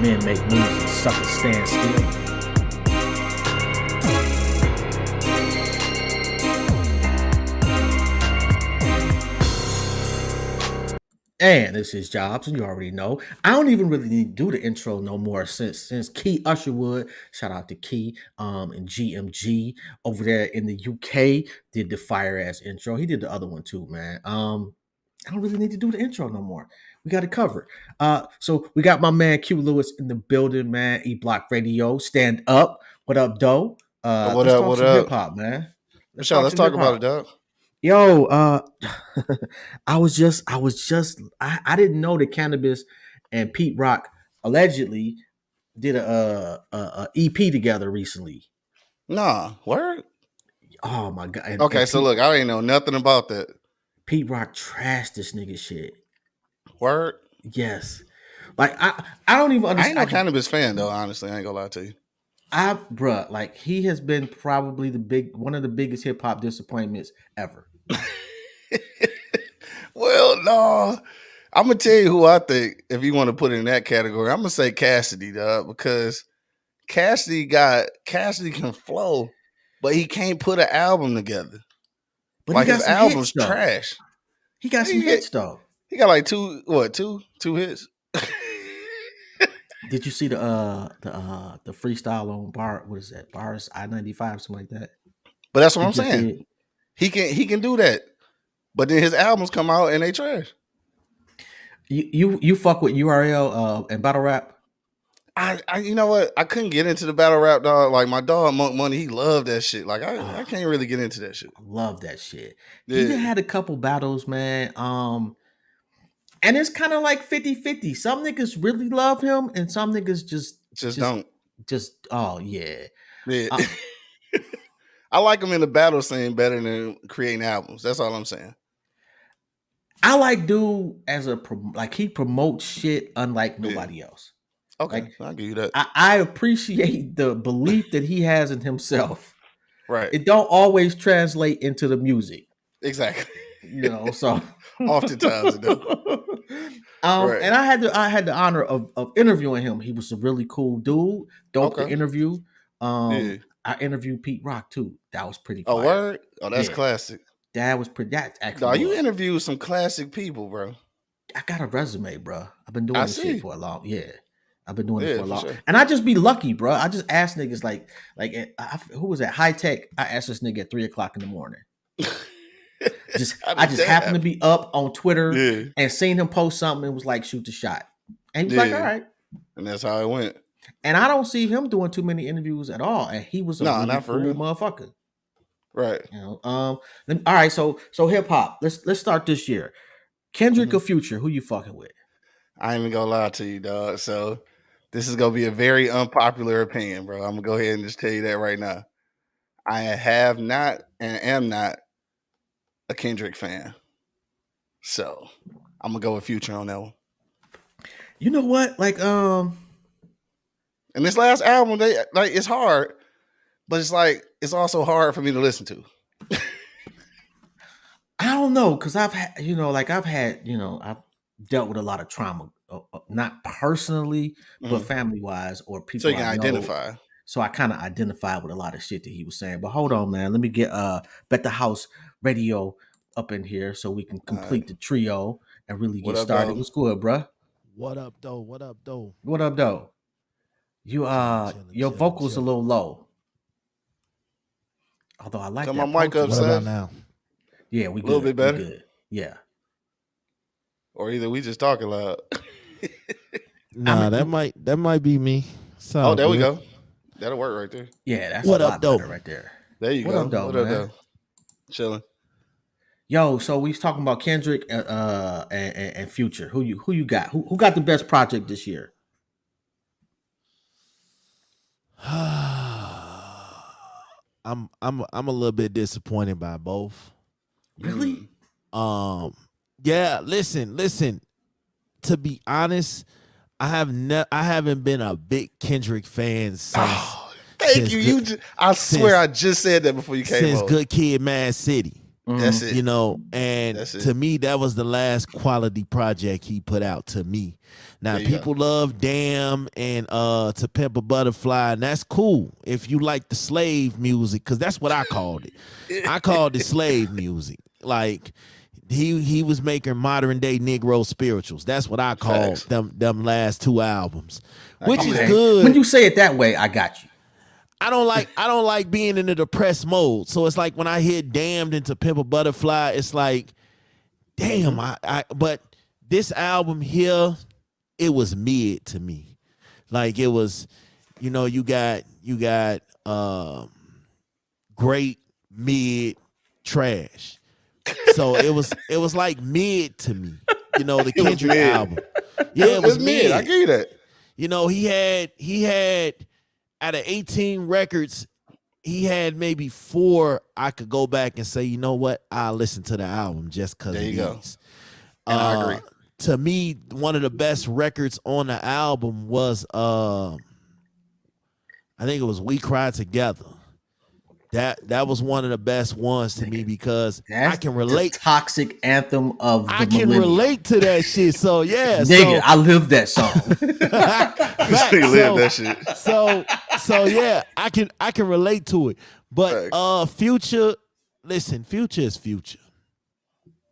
Men make moves and suckers stand still. And this is Jobs, and you already know. I don't even really need to do the intro no more since Key Usherwood, shout out to Key, and GMG over there in the UK did the fire ass intro. He did the other one too, man. I don't really need to do the intro no more. We got it covered. So we got my man Q Lewis in the building, man. E Block Radio, stand up. What up, Doe? What Let's up? talk What some up? hip hop, man. Let's talk about it, dog. Yo, I didn't know that Cannabis and Pete Rock allegedly did a EP together recently. Nah, word. Oh my god. Okay, so look, I ain't know nothing about that. Pete Rock trashed this nigga shit. Word. Yes. Like I don't even understand. I ain't no Cannabis fan though, honestly. I ain't gonna lie to you. Bruh, like he has been probably one of the biggest hip hop disappointments ever. Well, no. I'm gonna tell you who I think, if you want to put it in that category, I'm gonna say Cassidy, dog, because Cassidy can flow, but he can't put an album together. But like he got his some album's hits, trash. He got some hits though. He got like two hits. Did you see the freestyle on what is that? Bars I-95, something like that? But that's what I'm saying. He can do that. But then his albums come out and they trash. You fuck with URL and battle rap? I you know what? I couldn't get into the battle rap, dog. Like my dog Monk Money, he loved that shit. Like I can't really get into that shit. I love that shit. Yeah. He had a couple battles, man. And it's kind of like 50-50. Some niggas really love him, and some niggas just don't. Oh yeah. I like him in the battle scene better than creating albums. That's all I'm saying. I like dude as he promotes shit unlike nobody else. Okay, like, I'll give you that. I appreciate the belief that he has in himself. Right. It don't always translate into the music. Exactly. So oftentimes it does. Right. And I had the honor of interviewing him. He was a really cool dude. Dope to interview. I interviewed Pete Rock too. That was pretty fire. Oh, word? Oh, that's classic. That was pretty. That actually. No, you interviewed some classic people, bro. I got a resume, bro. I've been doing this shit for a long. Yeah, I've been doing it for a long. Sure. And I just be lucky, bro. I just ask niggas like who was that? High Tech. I asked this nigga at 3:00 in the morning. I just happened to be up on Twitter and seen him post something and was like, shoot the shot. And he was like, all right. And that's how it went. And I don't see him doing too many interviews at all. And he was a really cool motherfucker. Right. All right. So hip hop. Let's start this year. Kendrick or Future? Who you fucking with? I ain't even gonna lie to you, dog. So this is gonna be a very unpopular opinion, bro. I'm gonna go ahead and just tell you that right now. I have not and am not a Kendrick fan. So I'm gonna go with Future on that one. You know what? Like, and this last album, it's hard, but it's also hard for me to listen to. I don't know, because I've dealt with a lot of trauma, not personally, but family wise or people. So you can identify. So I kind of identified with a lot of shit that he was saying. But hold on, man. Let me get Bet the House Radio up in here so we can complete the trio and really get started. What's good, bruh? What up, though? What up, though? What up, though? You your vocals a little low. Although I like that. My mic up, what about now? Yeah, we good. A little bit better. We good. Yeah. Or either we just talking loud. Nah, that might be me. So there we go. That'll work right there. Yeah, that's what a lot better right there. There you go. What up, though? Chilling. Yo, so we was talking about Kendrick and Future. Who you got? Who got the best project this year? I'm a little bit disappointed by both. Really? Yeah. Listen. To be honest, I haven't been a big Kendrick fan since. Thank you. I swear I just said that before you came since over. Good Kid, Mad City. That's Mhm. it. And That's to it. me, that was the last quality project he put out to me. Now There you go. people love Damn and To Pimp a Butterfly, and that's cool if you like the slave music, because that's what I called it. I called it slave music. Like he was making modern day Negro spirituals. That's what I called Facts. them last two albums, I which give you is that. Okay. When good. you say it that way, I got you. I don't like being in a depressed mode. So it's like when I hear Damned into Pimp a Butterfly, it's like, damn, Mhm. but this album here, it was mid to me. Like it was, you got great, mid, trash. So it was like mid to me. The It was Kendrick mid. album. Yeah, it was It's mid. I mid. give you that. He had out of 18 records, he had maybe 4 I could go back and say, you know what, I'll listen to the album just because There of you go. these. And I Uh agree. to me, one of the best records on the album was I think it was We Cry Together. That was one of the best ones to me Nigga, because I that's can the relate. toxic anthem of I the can millennium. relate to that shit. So yeah, Nigga, so I live that song. This fact. nigga live So that shit. so so yeah, I can relate to it. But Facts. Future, listen, Future is Future.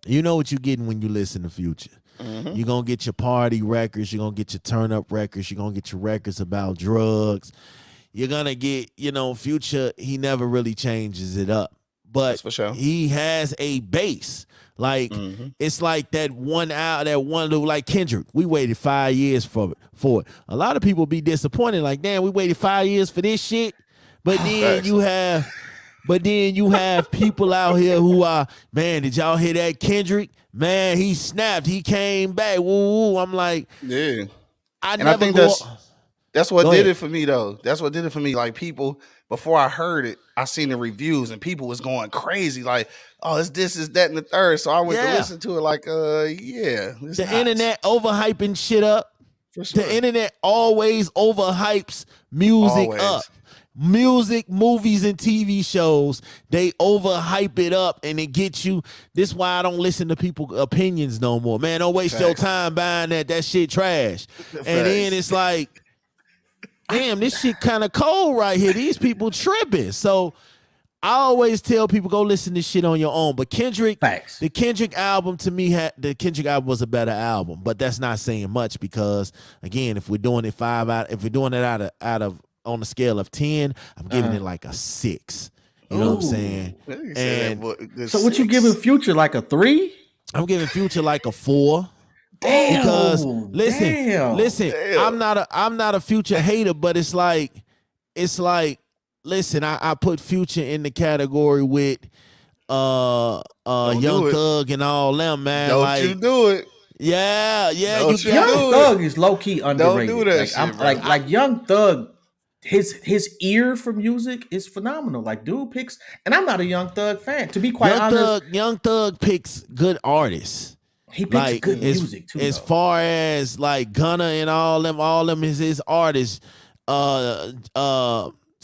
You know what you're getting when you listen to Future. Mm-hmm. You're gonna get your party records, you're gonna get your turn up records, you're gonna get your records about drugs. You're gonna get, Future, he never really changes it up. But That's for sure. he has a base. Like Mm-hmm. it's like that one out, that one little, like Kendrick. We waited 5 years for it. A lot of people be disappointed, like, damn, we waited 5 years for this shit. But then Facts. you have people out here who are, man, did y'all hear that Kendrick? Man, he snapped. He came back. Woo, woo. I'm like, Yeah. I And I never think go. that's what Go did ahead. it for me though. That's what did it for me. Like people, before I heard it, I seen the reviews and people was going crazy. Like, oh, it's this, is that, and the third. So I went to Yeah. listen to it. Like, yeah, it's The hot internet overhyping shit up. for The sure. internet always overhypes music up. Always. Music, movies, and TV shows, they overhype it up and it gets you. This is why I don't listen to people's opinions no more. Man, don't waste your Facts. time buying that shit trash. And then Facts. it's like, damn, this shit kind of cold right here. These people tripping. So I always tell people, go listen to shit on your own. But Facts. the Kendrick album to me, the Kendrick album was a better album. But that's not saying much because, again, if we're doing it out of on a scale of 10, I'm giving Uh-huh. it like a 6. You know what I'm Ooh. saying? You said that And boy, the So what you 6. giving Future, like a 3? I'm giving Future like a 4 Damn. because listen, Damn. Damn. I'm not a Future hater, but it's like, listen, I put Future in the category with Don't Young do it. Thug and all them, man. Don't like, you do it. yeah, Don't you you got do Young it. Thug is low key underrated. Don't do that Like shit, I'm bro. like Young Thug, his ear for music is phenomenal. Like dude picks, and I'm not a Young Thug fan. To be quite honest, Young Thug picks good artists. he picks Like good music too. as Though. far as like Gunna and all them is his artists.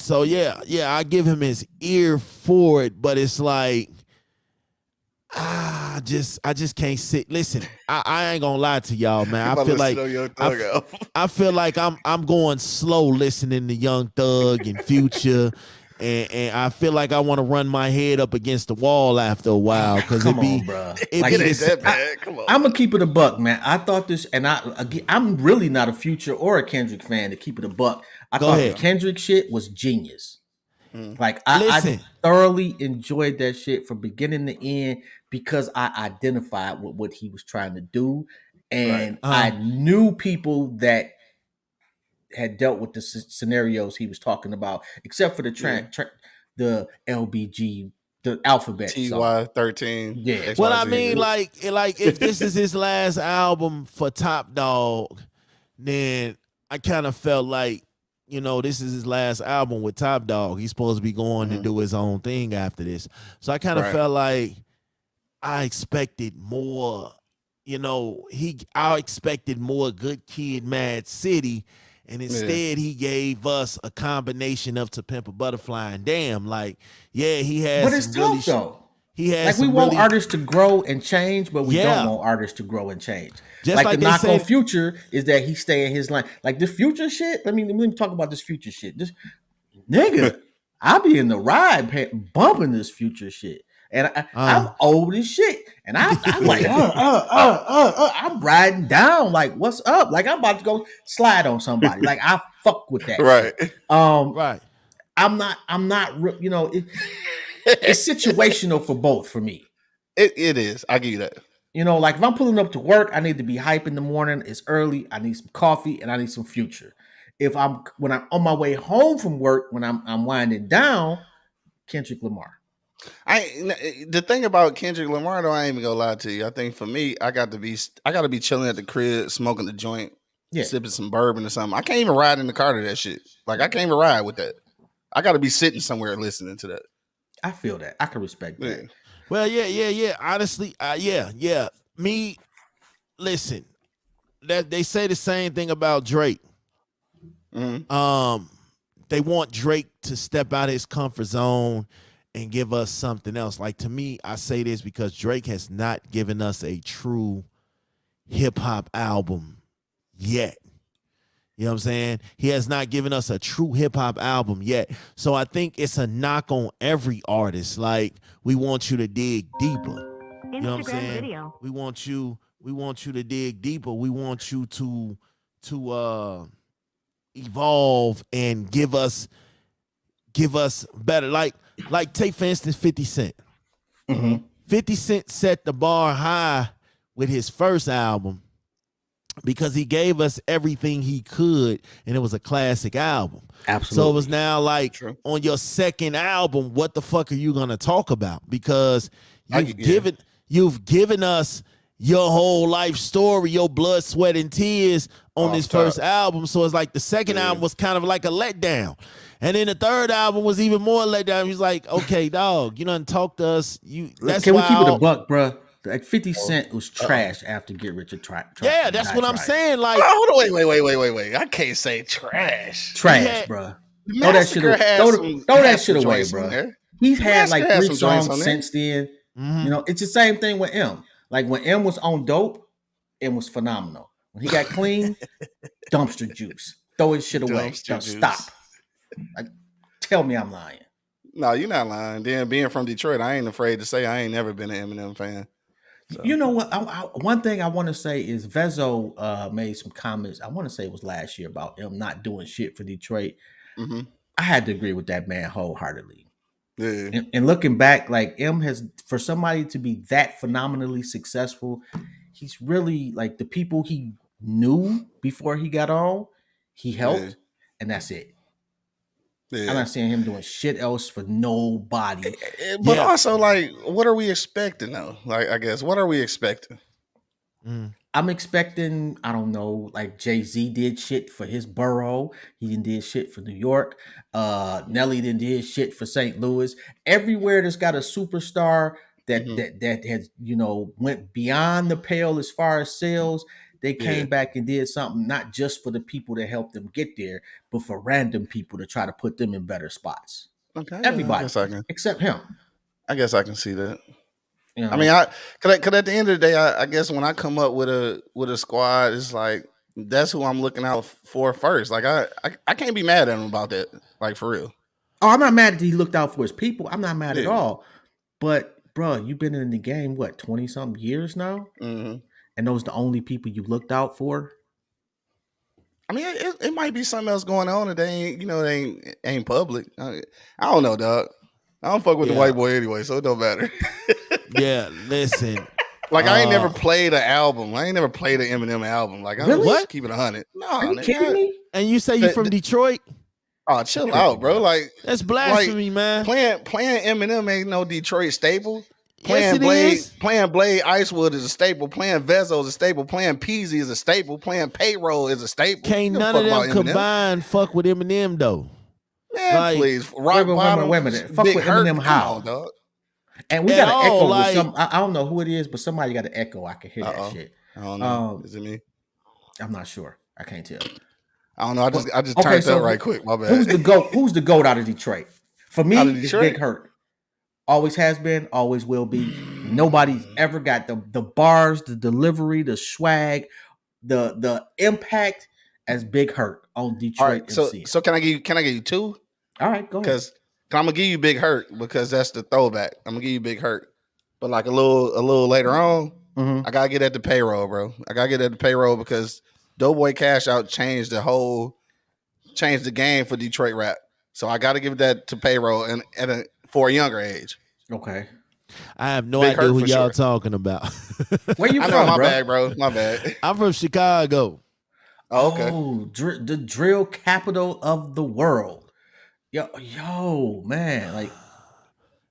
So yeah, I give him his ear for it, but it's like, I just can't sit. Listen, I ain't gonna lie to y'all, man. You I about feel to like listen to Young Thug album. I feel like I'm going slow listening to Young Thug and Future, and I feel like I want to run my head up against the wall after a while because Come on, bro. it Like be It ain't the that bad. Come on. I'm gonna keep it a buck, man. I thought this, and I'm really not a Future or a Kendrick fan. To keep it a buck, I Go thought ahead. the Kendrick shit was genius. Mm. Like Listen. I thoroughly enjoyed that shit from beginning to end because I identified with what he was trying to do, and I knew people that had dealt with the scenarios he was talking about, except for the LBG, the alphabet song. TY13. Yeah. Well, I XYZ. mean, like if this is his last album for Top Dog, then I kind of felt like, this is his last album with Top Dog. He's supposed to be going to Mhm. do his own thing after this. So I kind of Right. felt like I expected more, I expected more Good Kid, Mad City. And instead, he gave us a combination of To Pimp a Butterfly and Damn. Like, yeah, he has But it's some really tough though. He had Like we some want really, artists to grow and change, but we don't yeah. want artists to grow and change. Just Like the like they knock on said, Future is that he stay in his line. Like the Future shit. Let me talk about this Future shit. This nigga, I be in the ride bumping this Future shit. And I'm uh, old as shit. And I'm like, Yeah. I'm riding down. Like, what's up? Like, I'm about to go slide on somebody. Like, I fuck with that Right. shit. Um, right. you know, it's situational for both for me. It is. I give you that. You know, like if I'm pulling up to work, I need to be hype in the morning. It's early. I need some coffee and I need some Future. If I'm when I'm on my way home from work, when I'm winding down, Kendrick Lamar. The thing about Kendrick Lamar, though, I ain't even gonna lie to you. I think for me, I got to be chilling at the crib, smoking the joint, Yeah, sipping some bourbon or something. I can't even ride in the car to that shit. Like I can't even ride with that. I got to be sitting somewhere listening to that. I feel that. I can respect that. Yeah. Well, yeah. Honestly, yeah. Me, listen. That they say the same thing about Drake. Mm-hmm. They want Drake to step out of his comfort zone and give us something else. Like to me, I say this because Drake has not given us a true hip hop album yet. You know what I'm saying? He has not given us a true hip hop album yet. So I think it's a knock on every artist. Like, we want you to dig deeper. You know what I'm saying? Video. We want you to dig deeper. We want you to evolve and give us better. Like take for instance 50 Cent. Mm-hmm. 50 Cent set the bar high with his first album because he gave us everything he could, and it was a classic album. Absolutely. So it was now like, True. on your second album, what the fuck are you gonna talk about? Because you've given us your whole life story, your blood, sweat, and tears on this first album. So it's like the second album was kind of like a letdown. And then the third album was even more letdown. He's like, okay, dog, you done talked to us. That's Can we why keep it a buck, bro? Like 50 Cent was trash after Get Rich or Try. Yeah, that's what I'm saying. Like, hold on, wait. I can't say trash. Trash, bro. Throw that shit away, bro. He's had like 3 songs since then. Mm-hmm. You know, it's the same thing with M. Like when M was on dope, it was phenomenal. When he got clean, dumpster juice. Throw his shit away. Stop. Like, tell me I'm lying. No, you're not lying. Then being from Detroit, I ain't afraid to say I ain't never been an Eminem fan. So. You know what? One thing I want to say is Vezo made some comments. I want to say it was last year about him not doing shit for Detroit. Mm-hmm. I had to agree with that man wholeheartedly. Yeah. And looking back, like M has, for somebody to be that phenomenally successful, he's really like the people he knew before he got on, he helped, and that's it. Yeah. I'm not seeing him doing shit else for nobody. But also, like, what are we expecting though? Like, I guess, what are we expecting? I'm expecting, I don't know, like Jay-Z did shit for his borough. He did shit for New York. Nelly did shit for St. Louis. Everywhere that's got a superstar that has, you know, went beyond the pale as far as sales, they came back and did something not just for the people that helped them get there, but for random people to try to put them in better spots. Okay, everybody, except him. I guess I can see that. You know? I mean, cause at the end of the day, I guess when I come up with a squad, it's like that's who I'm looking out for first. Like I can't be mad at him about that. Like for real. Oh, I'm not mad that he looked out for his people. I'm not mad at all. But bro, you've been in the game what 20-something years now, and those are the only people you looked out for. I mean, it might be something else going on that they ain't, you know, they ain't public. I don't know, dog. I don't fuck with the white boy anyway, so it don't matter. Yeah, listen. Like I ain't never played an album. I ain't never played an Eminem album. Like I'm just keep it 100. No, are you kidding me? And you say you from Detroit? Oh, chill out, bro. Like that's blasphemy, man. Playing Eminem ain't no Detroit staple. Playing Blade Icewood is a staple. Playing Vezo is a staple. Playing Peasy is a staple. Playing Payroll is a staple. Can't none of them combined fuck with Eminem though. Man, like, please. Rock Bottom. Wait a minute. Fuck with Eminem how? On, dog. And we got an echo with some. I don't know who it is, but somebody got an echo. I can hear that shit. I don't know. Is it me? I'm not sure. I can't tell. I don't know. I just turned that right quick. My bad. Who's the GOAT out of Detroit? For me, it's Big Hurt. Always has been, always will be. Nobody's ever got the bars, the delivery, the swag, the impact as Big Hurt on All right, Detroit so MC. can I give you two? All right, go ahead. Because I'm gonna give you Big Hurt because that's the throwback. I'm gonna give you Big Hurt, but like a little later on, Mm-hmm. I gotta get at the payroll, bro. I gotta get at the payroll because Doughboy Cash Out changed the game for Detroit rap. So I gotta give that to payroll and for a younger age. Okay. I have no Big idea Hurt who for y'all sure. talking about. Where you I know from, my bro? bad, bro. My bad. I'm from Chicago. Oh, okay. Oh, the drill capital of the world. Yo, man, like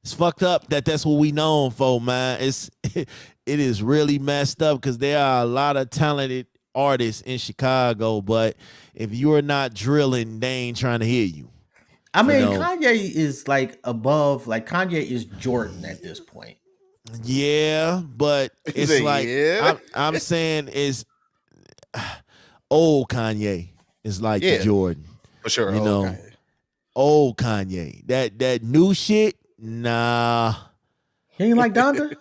It's fucked up that that's what we known for, man. It is really messed up because there are a lot of talented artists in Chicago, but if you're not drilling, they ain't trying to hear you. I You mean, know, Kanye is like above, like Kanye is Jordan at this point. yeah, but He it's said, like yeah, I'm saying is old Kanye is like the yeah, Jordan. for sure. You Oh, know, okay. old Kanye. That new shit, nah. You ain't like Donda?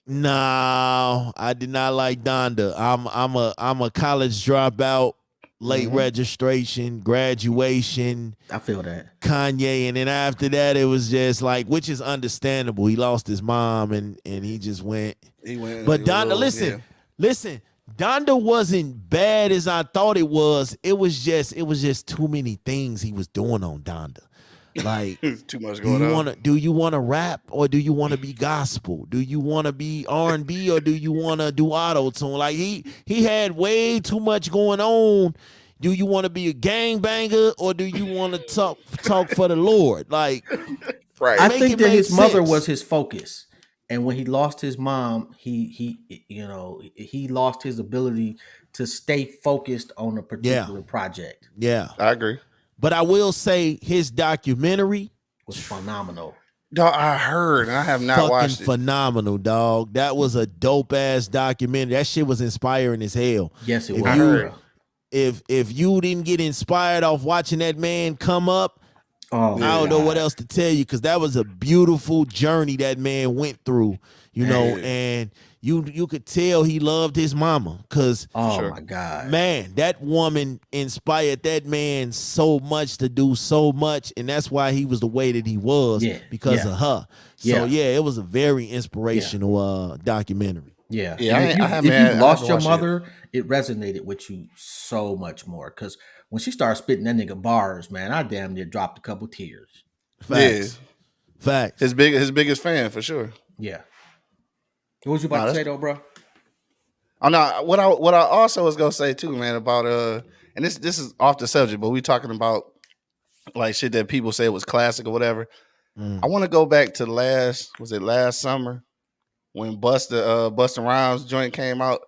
No, I did not like Donda. I'm a college dropout, late Mm-hmm. registration, graduation, I feel that. Kanye, and then after that it was just like, which is understandable. He lost his mom and he just went. He went But a Donda, little, yeah. listen, Donda wasn't bad as I thought it was. It was just too many things he was doing on Donda. Like, Too much going on. do you wanna rap or do you wanna be gospel? Do you wanna be R&B or do you wanna do auto tune? Like he had way too much going on. Do you want to be a gangbanger or do you want to talk for the Lord? Like, I Right. make think it that make his mother was sense. his focus. And when he lost his mom, he lost his ability to stay focused on a Yeah, particular project. yeah. I agree. But I will say his documentary, Was phenomenal. Dog, I heard, and I have not fucking watched it. phenomenal, dog. That was a dope ass documentary. That shit was inspiring as hell. Yes, it If I was, you heard. bro. if you didn't get inspired off watching that man come up, Oh I my Yeah. don't know what God. else to tell you because that was a beautiful journey that man went through, Yeah. and you could tell he loved his mama because For Oh sure. my God. man, that woman inspired that man so much to do so much, and that's why he was the way that he was Yeah. because Yeah. of her. So Yeah. yeah, it was a very inspirational documentary. Yeah. Yeah, And if you I haven't lost your watched it yet. mother, it resonated with you so much more. Cause when she started spitting that nigga bars, man, I damn near dropped a couple tears. Yeah. Facts, facts. His biggest fan for sure. Yeah. What was you about No, to that's say though, bro? oh no, what I also was gonna say too, man, about and this is off the subject, but we talking about like shit that people say was classic or whatever. I Mm. want to go back to last summer when Busta Rhymes joint came out.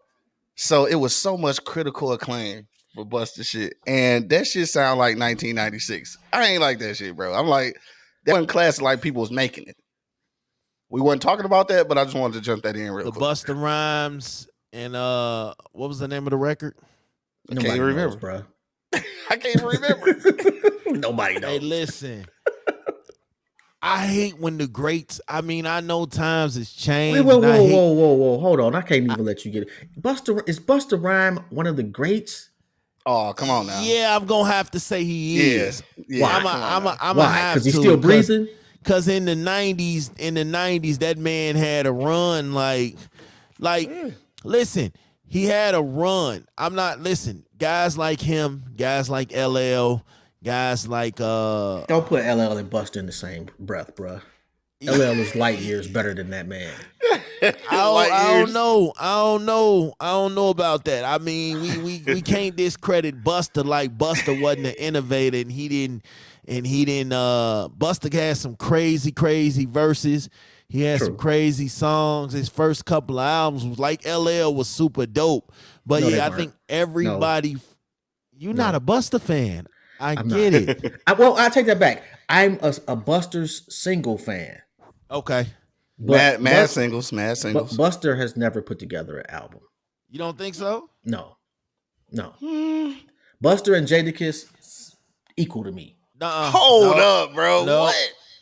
So it was so much critical acclaim for Busta shit. And that shit sound like 1996. I ain't like that shit, bro. I'm like, that wasn't classic like people was making it. We weren't talking about that, but I just wanted to jump that in real The quick. Busta Rhymes and what was the name of the record? I can't Nobody even knows, remember. bro. I can't even remember. Nobody Hey, knows. listen. I hate when the greats. I mean, I know times has Wait, changed, whoa, and I whoa, hate. whoa, whoa, whoa. Hold on. I can't even let you get it. Is Busta Rhyme one of the greats? Oh, come on now. Yeah, I'm gonna have to say he Yeah. is. Yeah. I'm a, Come on I'm now. a, I'm a Why? have Because he's to, still breathing? Cause in the '90s, that man had a run. Like, listen, he had a run. I'm not listen. Guys like him, guys like LL, guys like Don't put LL and Busta in the same breath, bro. LL is light years better than that man. Light I don't years. know. I don't know about that. I mean, we can't discredit Busta like Busta wasn't an innovator and he didn't Busta had some crazy verses. He had some True. crazy songs. His first couple of albums was like LL was super dope. But No, they yeah, I weren't. think everybody you're not No. a Busta fan. I I'm get not. it. I take that back. I'm a Buster's single fan. Okay. But Mad singles, mad but singles. Buster has never put together an album. You don't think so? No. Buster and Jadakiss equal to me. Nuh-uh. Hold No. up, bro. No. What?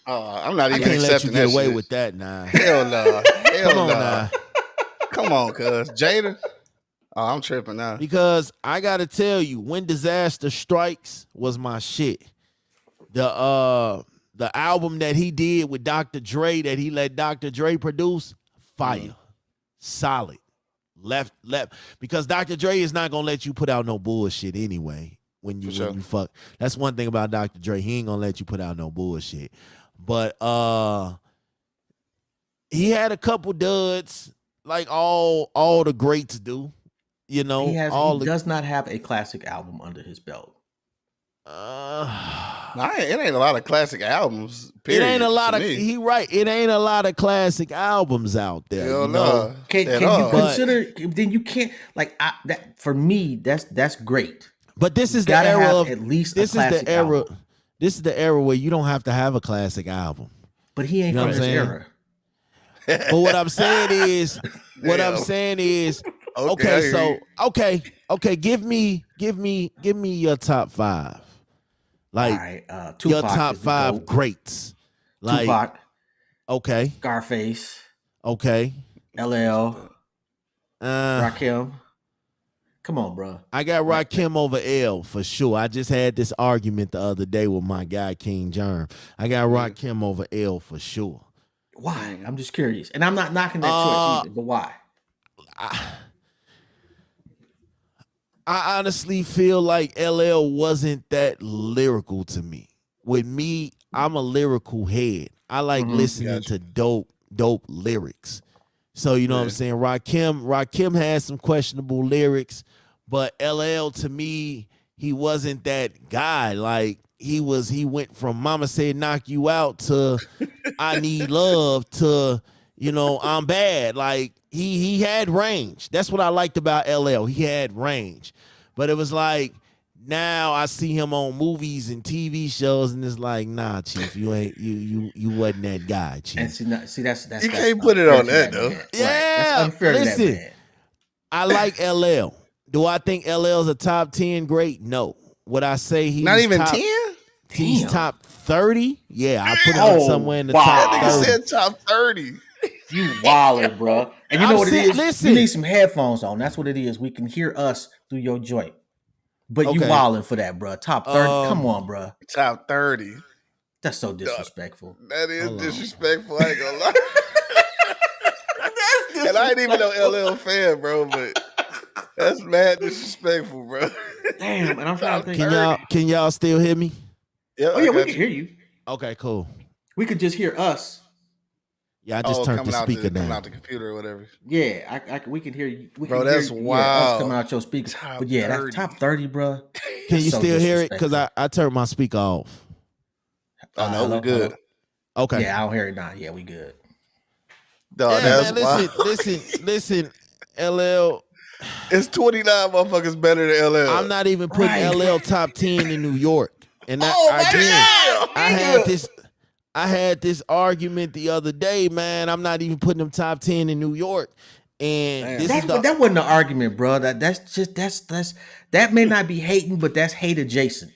I'm not I even can't let you accepting get that away shit. with that now. Hell no. Hell Come on no. now. Come on, cuz. Jada? Oh, I'm tripping now. Because I gotta tell you, When Disaster Strikes was my shit. The album that he did with Dr. Dre, that he let Dr. Dre produce, fire. Solid. Left. Because Dr. Dre is not gonna let you put out no bullshit anyway. When you fuck. That's one thing about Dr. Dre. He ain't gonna let you put out no bullshit. But he had a couple duds, like all the greats do. You know, He does not have a classic album under his belt. It ain't a lot of classic albums. Period, it ain't a lot of me. he right. It ain't a lot of classic albums out there. Hell you know? Can you consider? Then you can't that for me. That's great. But this You is the gotta era have of at least this a is the classic era. album. This is the era where you don't have to have a classic album. But he ain't You know from what I'm this saying? era. But what I'm saying is, okay. Give me your top five. Like All right, Tupac your top is the five GOAT. greats. Like Tupac, okay, Scarface, okay. LL, Rakim. Come on, bro. I got Rakim over L for sure. I just had this argument the other day with my guy King Germ. I got Rakim over L for sure. Why? I'm just curious, and I'm not knocking that choice either. But why? I honestly feel like LL wasn't that lyrical to me. With me, I'm a lyrical head. I like listening to dope lyrics. So you know what I'm saying? Rakim has some questionable lyrics, but LL to me, he wasn't that guy. Like he went from Mama Said Knock You Out to I Need Love to, you know, I'm Bad. Like he had range. That's what I liked about LL. He had range. But it was like now I see him on movies and TV shows, and it's like, nah, Chief, you ain't you wasn't that guy, Chief. And see that's you can't put it on that though. Man. Yeah, right. That's unfair listen, to that man. I like LL. Do I think LL's a top 10 great? No. Would I say he's not even top, 10? He's top 30? Yeah, I put him somewhere in the top 30. That nigga said top 30. You wildin', bro. And you know what it is? Listen. You need some headphones on. That's what it is. We can hear us through your joint. But you wildin' for that, bro. Top 30. Come on, bro. Top 30. That's so disrespectful. That is disrespectful. I ain't gonna lie. And I ain't even no LL fan, bro, but that's mad disrespectful, bro. Damn, and I'm trying to think. Can y'all still hear me? Yeah, oh yeah, we can hear you. Okay, cool. We could just hear us. Yeah, I just turned the speaker down. Coming out the computer or whatever. Yeah, we can hear you. We bro, can that's hear, wild. us coming out your speaker. Top but yeah, 30. that's top 30, bro. Can you still hear it? Because I turned my speaker off. Oh no, we're good. Okay. Yeah, I don't hear it now. Yeah, we good. Dog, yeah, that's man, listen, LL. It's 29 motherfuckers better than LL. I'm not even putting LL top 10 in New York. And I had this argument the other day, man. I'm not even putting them top 10 in New York. And that wasn't an argument, bro. That may not be hating, but that's hate adjacent.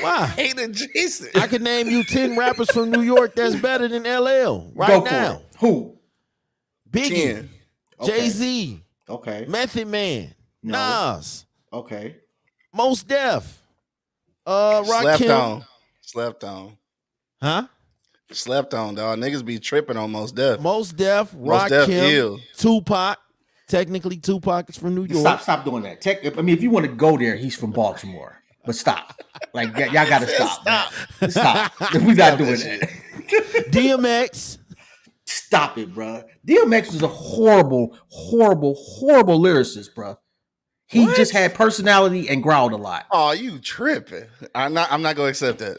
Why? Hate adjacent. I can name you 10 rappers from New York that's better than LL Go now. For it. Who? Biggie, Jay-Z, okay, Method Man, Nas, okay, Mos Def, Rakim. Slept on. Huh? Slept on, dog. Niggas be tripping on Mos Def. Rakim, Tupac. Technically, Tupac is from New York. Stop doing that. I mean, if you want to go there, he's from Baltimore. But stop. Like, y'all got to stop. Stop. We're not doing that. DMX. Stop it, bro. DMX was a horrible lyricist, bro. He just had personality and growled a lot. Oh, you tripping. I'm not gonna accept that.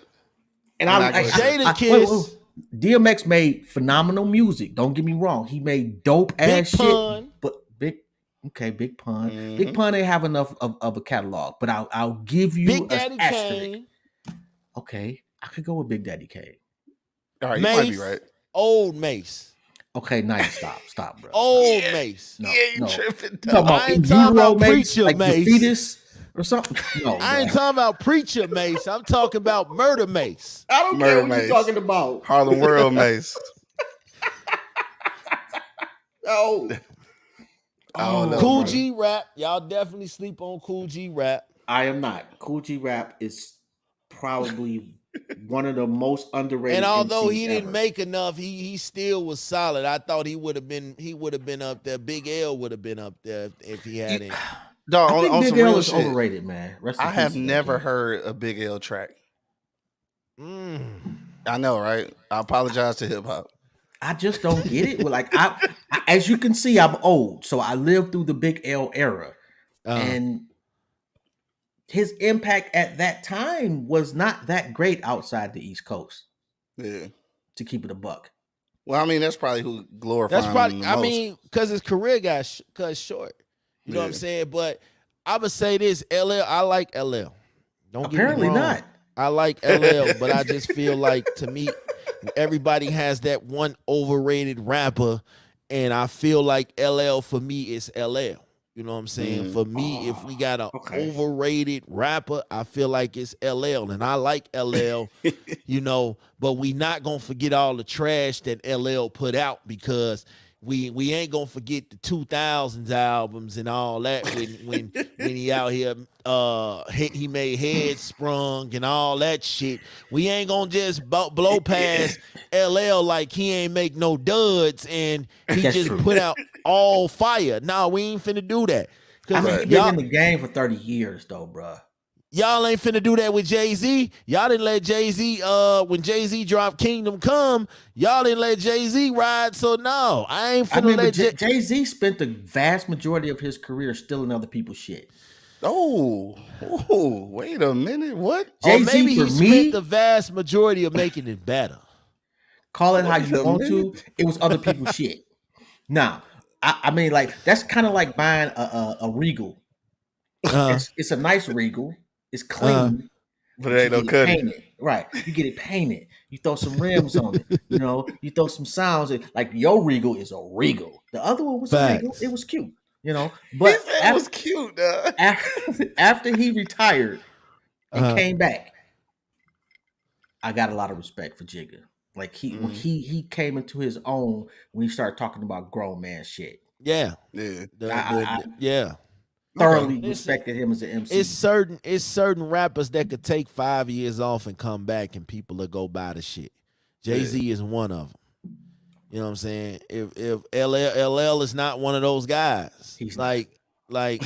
And Jadakiss. DMX made phenomenal music. Don't get me wrong. He made dope ass shit. But Big Pun. Mm-hmm. Big Pun ain't have enough of a catalog. But I'll give you Big Daddy Kane. Okay, I could go with Big Daddy Kane. All right, Mace, you might be right. Old Mace. Okay, nice. Stop, bro. Old Mace. No, you tripping. I ain't talking about Mace, like Mace. The fetus. or something. No, I bro. ain't talking about preacher Mace. I'm talking about murder Mace. I don't care Murder what you're Mace. talking about. Harlem World Mace. Oh, I don't know, Cool bro. G Rap. Y'all definitely sleep on Cool G Rap. I am not. Cool G Rap is probably one of the most underrated And although MCs he didn't ever. make enough, he still was solid. I thought he would have been up there. Big L would have been up there if he hadn't. Dog, I think on Big some L real is shit. overrated, man. Rest in I peace have to that never kid. heard a Big L track. Mm. I know, right? I apologize to hip hop. I just don't get it. Well, like as you can see, I'm old, so I lived through the Big L era, and his impact at that time was not that great outside the East Coast. Yeah. To keep it a buck. Well, I mean, that's probably who That's glorifying probably. him the I most. mean, because his career got cut short. You know what I'm Yeah. saying? But I would say this: LL. I like LL. Don't get me Apparently wrong. not. I like LL, but I just feel like to me, everybody has that one overrated rapper, and I feel like LL for me is LL. You know what I'm saying? Mhm. For me, if we got an Okay. overrated rapper, I feel like it's LL, and I like LL. You know, but we not gonna forget all the trash that LL put out because we ain't gonna forget the 2000s albums and all that when he out here he made Head Sprung and all that shit. We ain't gonna just blow past LL like he ain't make no duds and he That's just true. put out all fire. Nah, we ain't finna do that. I Cause mean, he Right. been in the game for 30 years, though, bro. y'all ain't finna do that with Jay-Z. Y'all didn't let Jay-Z, when Jay-Z dropped Kingdom Come, y'all didn't let Jay-Z ride. So no, I ain't I finna mean, but let Jay-Z spent the vast majority of his career stealing other people's shit. Oh, wait a minute. What? or Jay-Z, maybe for he spent the me, vast majority of making it better. call it how Wait you a want minute. to, it was other people's shit. Now, I mean, like, that's kind of like buying a Regal. Uh, It's a nice Regal. It's uh, clean, But it but you ain't no get it cutting. painted. Right. You get it painted. You throw some rims on it. You know, you throw some sounds. Like your Regal is a Regal. The other one was a Regal. It facts. was cute, you know. He But said it was cute, dog. after he retired and Uh, came back, I got a lot of respect for Jigga. Like when Mhm. he came into his own when he started talking about grown man shit. yeah. Yeah. I Yeah. Okay. thoroughly Listen, respected him as an it's MC. certain rappers that could take 5 years off and come back and people will go buy the shit. Yeah. Jay-Z is one of them. You know what I'm saying? If LL is not one of those guys, He's not. like,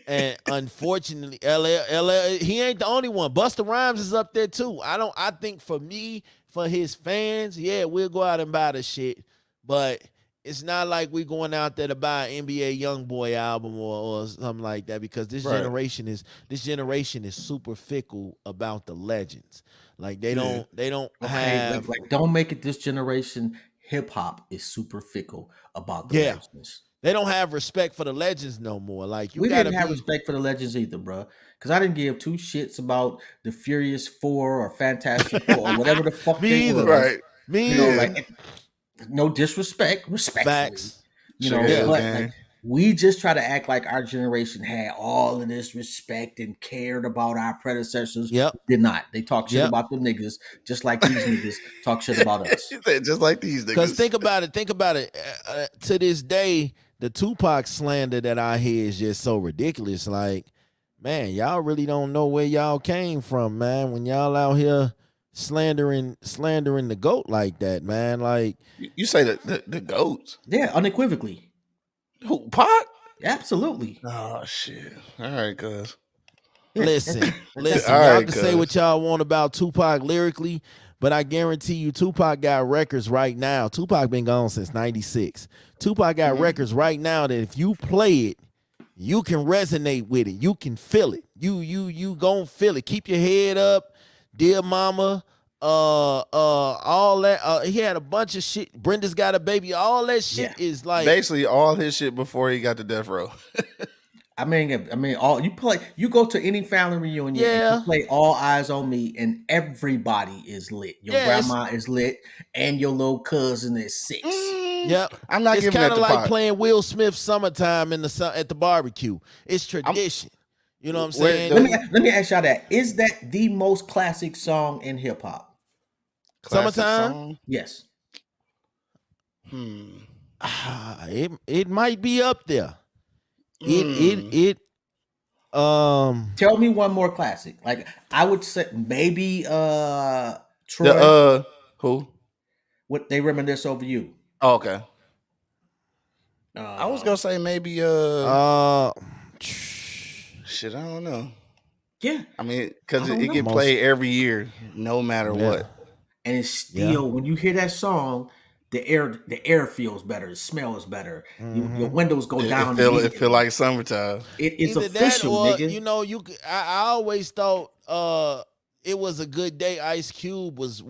and unfortunately, LL he ain't the only one. Busta Rhymes is up there too. I think for me, for his fans, yeah, we'll go out and buy the shit, but it's not like we going out there to buy an NBA YoungBoy album or something like that because Right. this generation is super fickle about the legends. Like they Yeah. don't Okay, have don't make it this generation. Hip hop is super fickle about the yeah. legends. They don't have respect for the legends no more. Like you We gotta didn't have be respect for the legends either, bro. Because I didn't give two shits about the Furious Four or Fantastic Four or whatever the fuck they me either. was. Right. You Me know, Yeah. either. like no disrespect, respectfully. Facts. You Sugar know, Yeah. Hill but like Gang. we just try to act like our generation had all of this respect and cared about our predecessors. Yep. Did not. They talk shit Yep. about them niggas just like these niggas talk shit about us. He said just like these Cause niggas. think about it. Think about it. To this day, the Tupac slander that I hear is just so ridiculous. Like, man, y'all really don't know where y'all came from, man. When y'all out here slandering the goat like that, man. Like, You say the goats. Yeah, unequivocally. Who, Pac? Absolutely. Oh shit. All right, cuz. listen, That's All y'all right, can say what cuz. y'all want about Tupac lyrically, but I guarantee you Tupac got records right now. Tupac been gone since 96. Tupac got records right now that if you play it, you can resonate with it. You can feel it. You gon' feel it. Keep your head up, dear mama. All that. He had a bunch of shit. Brenda's got a baby. All that shit Yeah. is like, Basically all his shit before he got to death row. All you go to any family reunion and you yeah, play All Eyes on Me, and everybody is lit. Your yeah. grandma is lit, and your little cousin is 6. Yep. I'm not It's giving kind that of to like Pac. playing Will Smith "Summertime" at the barbecue. It's I'm tradition. You know what I'm Where saying? the Let me ask y'all that. Is that the most classic song in hip hop? classic Summertime. song? Yes. Hmm. It might be up there. It it Hmm. it um Tell me one more classic. Like I would say maybe The Troy. who? What they reminisce over you. Oh, okay. I was Uh gonna say maybe uh shit. I don't know. yeah, I mean, I because don't it get know. most played every year, no matter yeah. what. And it's Yeah. still when you hear that song, the air feels better, the smell is better. Your Mm-hmm. windows go It down feel immediately. like summertime. It's Either that official, or nigga. I always thought it was a good day. Ice Cube was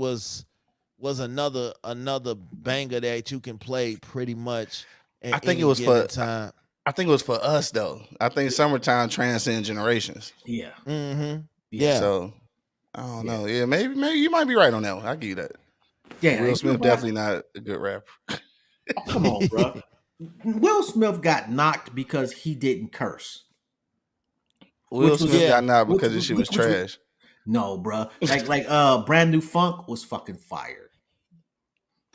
another banger that you can play pretty much I at think it any was given for. time. I think it was for us though. I think summertime transcends generations. Yeah, Mm-hmm. yeah, Yeah. So I don't yeah, know. Yeah, maybe you might be right on that one. I give you that. yeah. Will You know Smith what? definitely not a good rapper. Oh, come on, bro. Will Smith got knocked because he didn't curse, Will which was Smith Yeah. got knocked which because his shit was which trash. no, bro. Like brand new funk was fucking fire.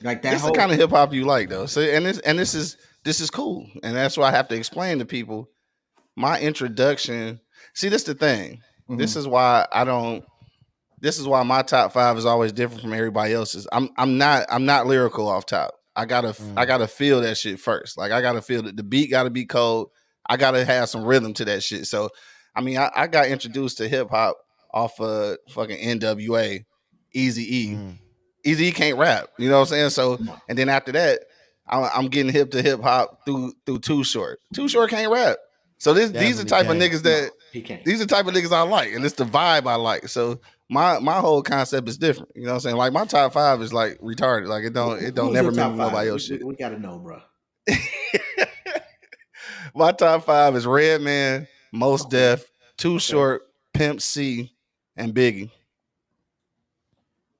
Like that This the kind whole of hip hop you like though. So this is cool, and that's why I have to explain to people my introduction. See, this the thing. This Mhm. is why I don't. This is why my top five is always different from everybody else's. I'm not lyrical off top. I Mm. gotta feel that shit first. Like I gotta feel that the beat gotta be cold. I gotta have some rhythm to that shit. So I mean I got introduced to hip hop off of fucking NWA, Easy E. Mm. Easy E can't rap. You know what I'm saying? So No, and then after that, I'm getting hip to hip hop through Too Short. Too Short can't rap. So these are Definitely type of can. niggas no, that he can't. these are the type of niggas I like, and it's the vibe I like. So my whole concept is different. You know what I'm saying? Like my top five is like retarded. Like it don't Who's your never top mimic five? nobody We, else we, shit. we got to know, bro. My top five is Redman, Most Okay, Def, Too okay. Short, Pimp C, and Biggie.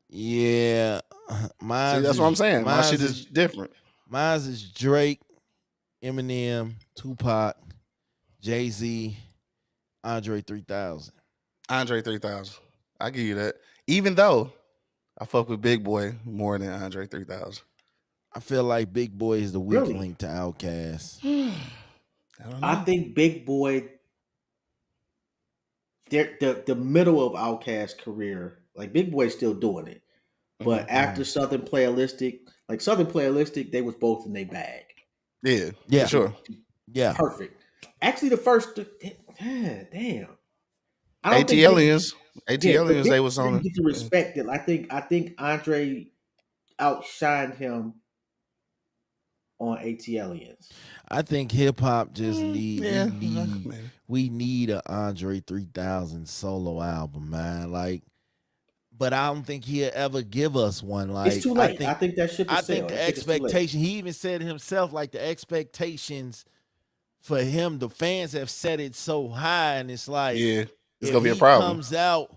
Yeah. See, Mine's that's what I'm is saying. My shit mine's is is different. mine's is Drake, Eminem, Tupac, Jay-Z, Andre 3000. Andre 3000. I give you that. Even though I fuck with Big Boy more than Andre 3000. I feel like Big Boy is the weak Really, link to Outkast. I don't I know. think Big Boy, the middle of Outkast's career, like Big Boy's still doing it, Hmm. but after Southern Playalistic, they was both in their bag. Yeah, for Yeah. sure. Yeah. Perfect. Actually, the first, damn, I don't AT think Big, Aliens. AT yeah, but Aliens, Big they was Boy on didn't it. get the Yeah. respect that I think Andre outshined him on AT Aliens. I think hip hop just need Yeah, maybe. we need a Andre 3000 solo album, man. Like, but I don't think he'll ever give us one. It's Like, too late. I think that ship I has think sailed. I the think it's too late. expectation, he even said it himself, like the expectations for him, the fans have set it so high, and it's like Yeah, it's if gonna be a he problem. comes out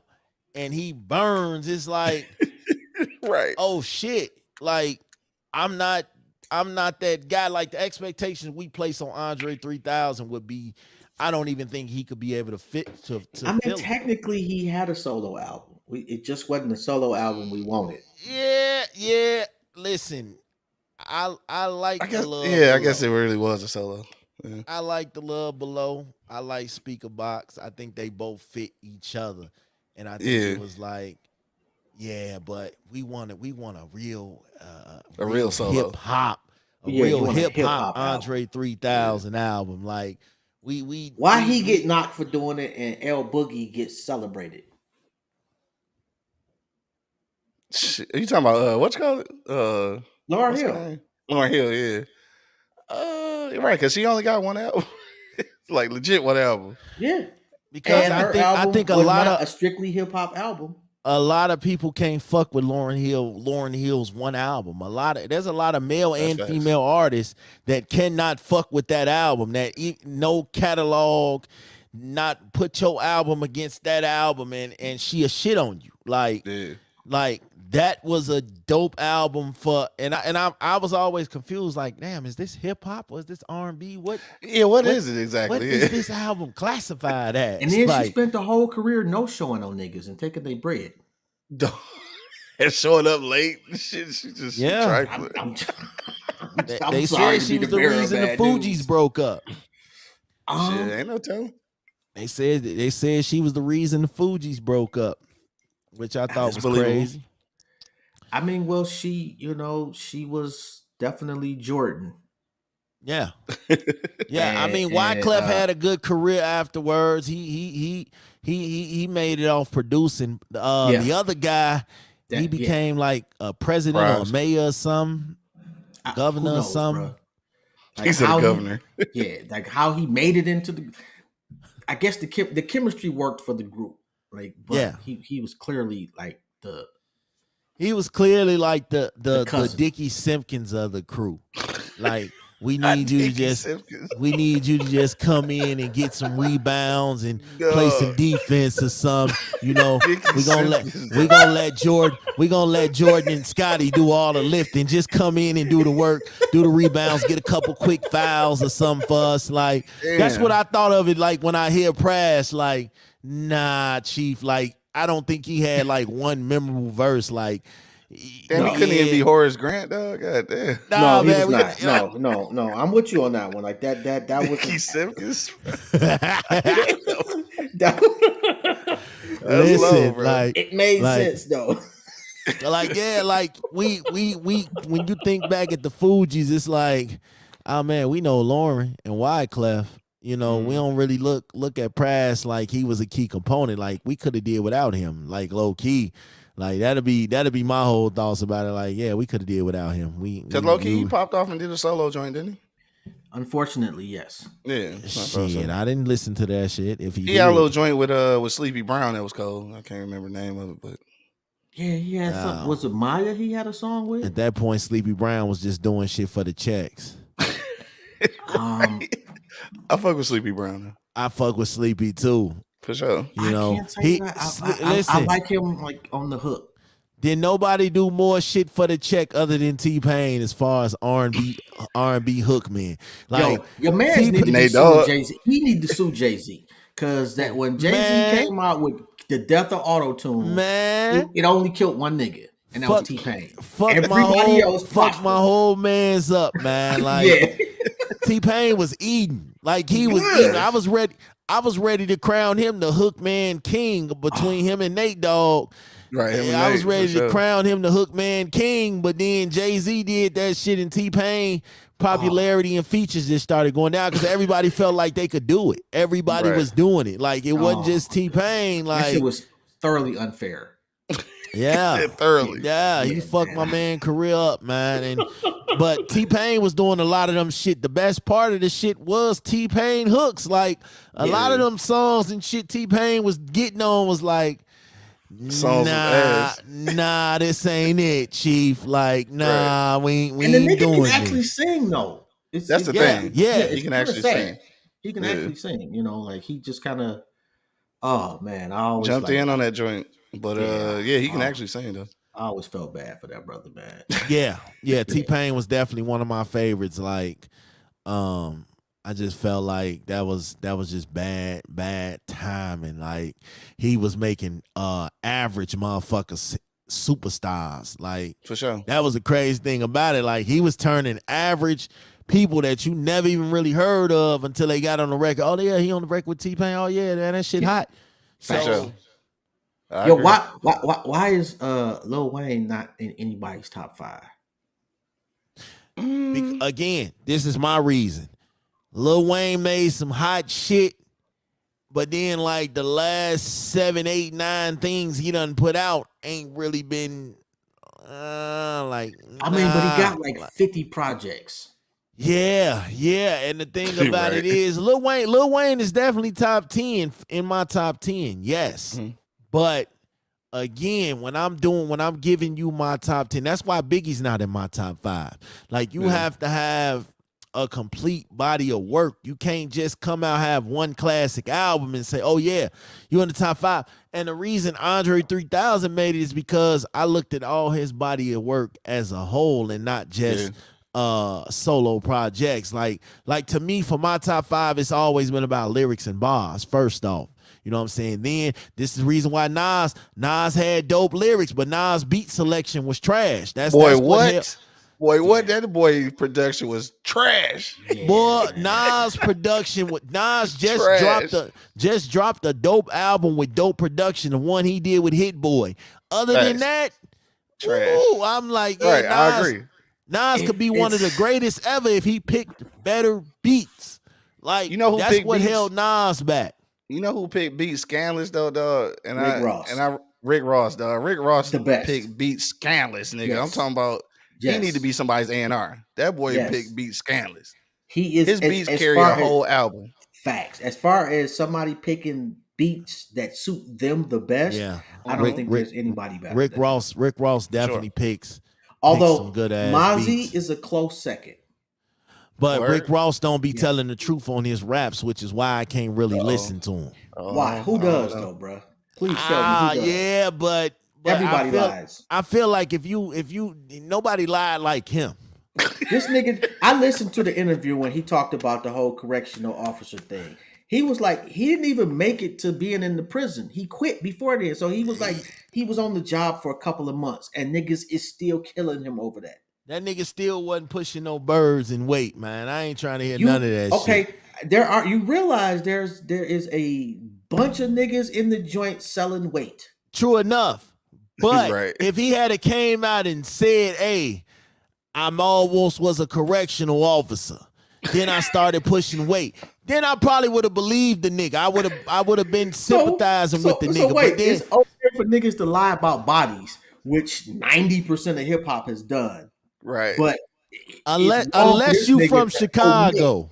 and he burns, it's like, Right. oh shit. Like, I'm not I'm not that guy. Like the expectations we place on Andre 3000 would be, I don't even think he could be able to fit to I mean, fill them. technically, he had a solo album. It just wasn't the solo album we wanted. Yeah, yeah. Listen, I like the love I guess it below. really was a solo. Yeah. I like the love below. I like Speaker Box. I think they both fit each other. And I think it Yeah, was like, yeah, but we want a real solo. a Yeah, you real want a hip hip hop hop album. Andre Yeah. 3000 album. Like Why he get knocked for doing it and L Boogie gets celebrated? Shit, are you talking about what you call it? Lauryn What's her Hill. name? Lauren Hill, yeah. You're right, because she only got one album. Like legit one album. Yeah. because And her I album think was not a strictly hip hop album. a lot of people can't fuck with Lauren Hill's one album. There's a lot of male That's and facts. female artists that cannot fuck with that album. No catalog, not put your album against that album, and she a shit on you. Like Yeah. Like that was a dope album for, and I was always confused. Like, damn, is this hip hop or is this R&B? What What what is it what exactly? is this album classified And as? then she Like, spent the whole career no showing on niggas and taking their bread. And showing up late. Shit, she yeah, trifling. I'm they sorry said to she be was the the bearer of reason the bad Fugees news. broke up. Shit, ain't no telling. They said she was the reason the Fugees broke up, which I thought That's was believable. crazy. I mean, well, she was definitely Jordan. Yeah. Yeah, I mean, And Wyclef had a good career afterwards. He made it off producing. yeah, The other guy, he that yeah. became like a president or a Prize. mayor or some, Who governor or knows, something. bro? Like He's a how governor. like how he made it into the. I guess the chemistry worked for the group, like, but Yeah. he was clearly like the He was clearly like the cousin. Dickie Simpkins of the crew. Like, we Not need you to Dickie just Simpkins. come in and get some rebounds and play some Dog. defense or some. You know, Dickie we Simpkins. gonna let Jordan and Scotty do all the lifting. Just come in and do the work, do the rebounds, get a couple quick fouls or something for us. Like, that's what I thought of it like when I hear Prash. Like, nah, Chief. Like, I don't think he had like one memorable verse. Like, Damn, he couldn't even be Horace Grant, dog. God damn. Nah, No, he man, was not. No. I'm with you on that one. Like that was Dickie Simpkins. that, That's low, bro. like, it made like, sense though. like, yeah, like we when you think back at the Fugees, it's like, oh man, we know Lauren and Wyclef. You know, we don't really look at Prash like he was a key component. Like, we could have did without him. Like, low key. Like, that'd be my whole thoughts about it. Like, yeah, we could have did without him. Because low key, he popped off and did a solo joint, didn't he? Unfortunately, yes. Yeah. Shit, I didn't listen to that shit. If he had a little joint with Sleepy Brown that was cold. I can't remember the name of it, but yeah, he had something. Was it Maya he had a song with? At that point, Sleepy Brown was just doing shit for the checks. I fuck with Sleepy Brown though. I fuck with Sleepy too. For sure. You know, I can't say that. listen, I like him like on the hook. Did nobody do more shit for the check other than T-Pain as far as R&B hook man? Like, your man need to be suing Jay-Z. He need to sue Jay-Z because that when Jay-Z came out with the death of auto-tune, man, it only killed one nigga, and that was T-Pain. Everybody else fucked my whole man's up, man. Like, T-Pain was eating. Like, he was eating. I was ready to crown him the hook man king between him and Nate Dogg. Right, I was ready to crown him the hook man king, but then Jay-Z did that shit, and T-Pain popularity and features just started going down because everybody felt like they could do it. Everybody was doing it. Like, it wasn't just T-Pain. Like, that shit was thoroughly unfair. Yeah, thoroughly. Yeah, he fucked my man career up, man. But T-Pain was doing a lot of them shit. The best part of the shit was T-Pain hooks. Like, a lot of them songs and shit T-Pain was getting on was like, nah, this ain't it, Chief. Like, nah, we ain't doing it. And the nigga can actually sing though. That's the thing. Yeah, he can actually sing. He can actually sing. You know, like he just kind of. Oh man, I always jumped in on that joint, but he can actually sing though. I always felt bad for that brother, man. Yeah. T-Pain was definitely one of my favorites. Like, I just felt like that was just bad timing. Like, he was making average motherfuckers superstars. Like, for sure, that was the crazy thing about it. Like, he was turning average people that you never even really heard of until they got on the record. Oh yeah, he on the record with T-Pain. Oh yeah, man, that shit hot. So, sure. Yo, why is Lil Wayne not in anybody's top 5? Again, this is my reason. Lil Wayne made some hot shit, but then like the last 7, 8, 9 things he done put out ain't really been like. I mean, but he got like 50 projects. Yeah. And the thing about it is, Lil Wayne is definitely top 10 in my top 10. Yes. Mm-hmm. But again, when I'm giving you my top 10, that's why Biggie's not in my top 5. Like, you have to have a complete body of work. You can't just come out have one classic album and say, "Oh yeah, you in the top 5." And the reason Andre 3000 made it is because I looked at all his body of work as a whole and not just solo projects. Like to me, for my top 5, it's always been about lyrics and bars. First off. You know what I'm saying? Then this is the reason why Nas had dope lyrics, but Nas' beat selection was trash. That's what? What? That boy production was trash. Yeah, boy, Nas production with Nas just dropped a dope album with dope production, the one he did with Hit Boy. Other than that, trash. Ooh, I'm like, yeah, right, Nas, I agree. Nas could be one of the greatest ever if he picked better beats. Like, you know who that's what held Nas back. You know who picked beat Scandalous though, dog? And Rick Ross, dog. Rick Ross picked beat Scandalous, nigga. Yes. I'm talking about he need to be somebody's A&R. That boy picked beat Scandalous. He is his beats carry a whole album. Facts. As far as somebody picking beats that suit them the best, I don't think there's anybody better. Rick Ross definitely picks. Although some good ass Mozzie is a close second. But Rick Ross don't be telling the truth on his raps, which is why I can't really listen to him. Why? Who does though, bro? Please tell me who does. Yeah, but everybody lies. I feel like if you nobody lied like him. This nigga, I listened to the interview when he talked about the whole correctional officer thing. He was like, he didn't even make it to being in the prison. He quit before then. So he was like, he was on the job for a couple of months, and niggas is still killing him over that. That nigga still wasn't pushing no birds in weight, man. I ain't trying to hear none of that shit. Okay, you realize there is a bunch of niggas in the joint selling weight. True enough. But if he had came out and said, "Hey, I'm almost was a correctional officer," then I started pushing weight. Then I probably would have believed the nigga. I would have been sympathizing with the nigga. So wait, it's okay for niggas to lie about bodies, which 90% of hip hop has done. Right. But unless you from Chicago.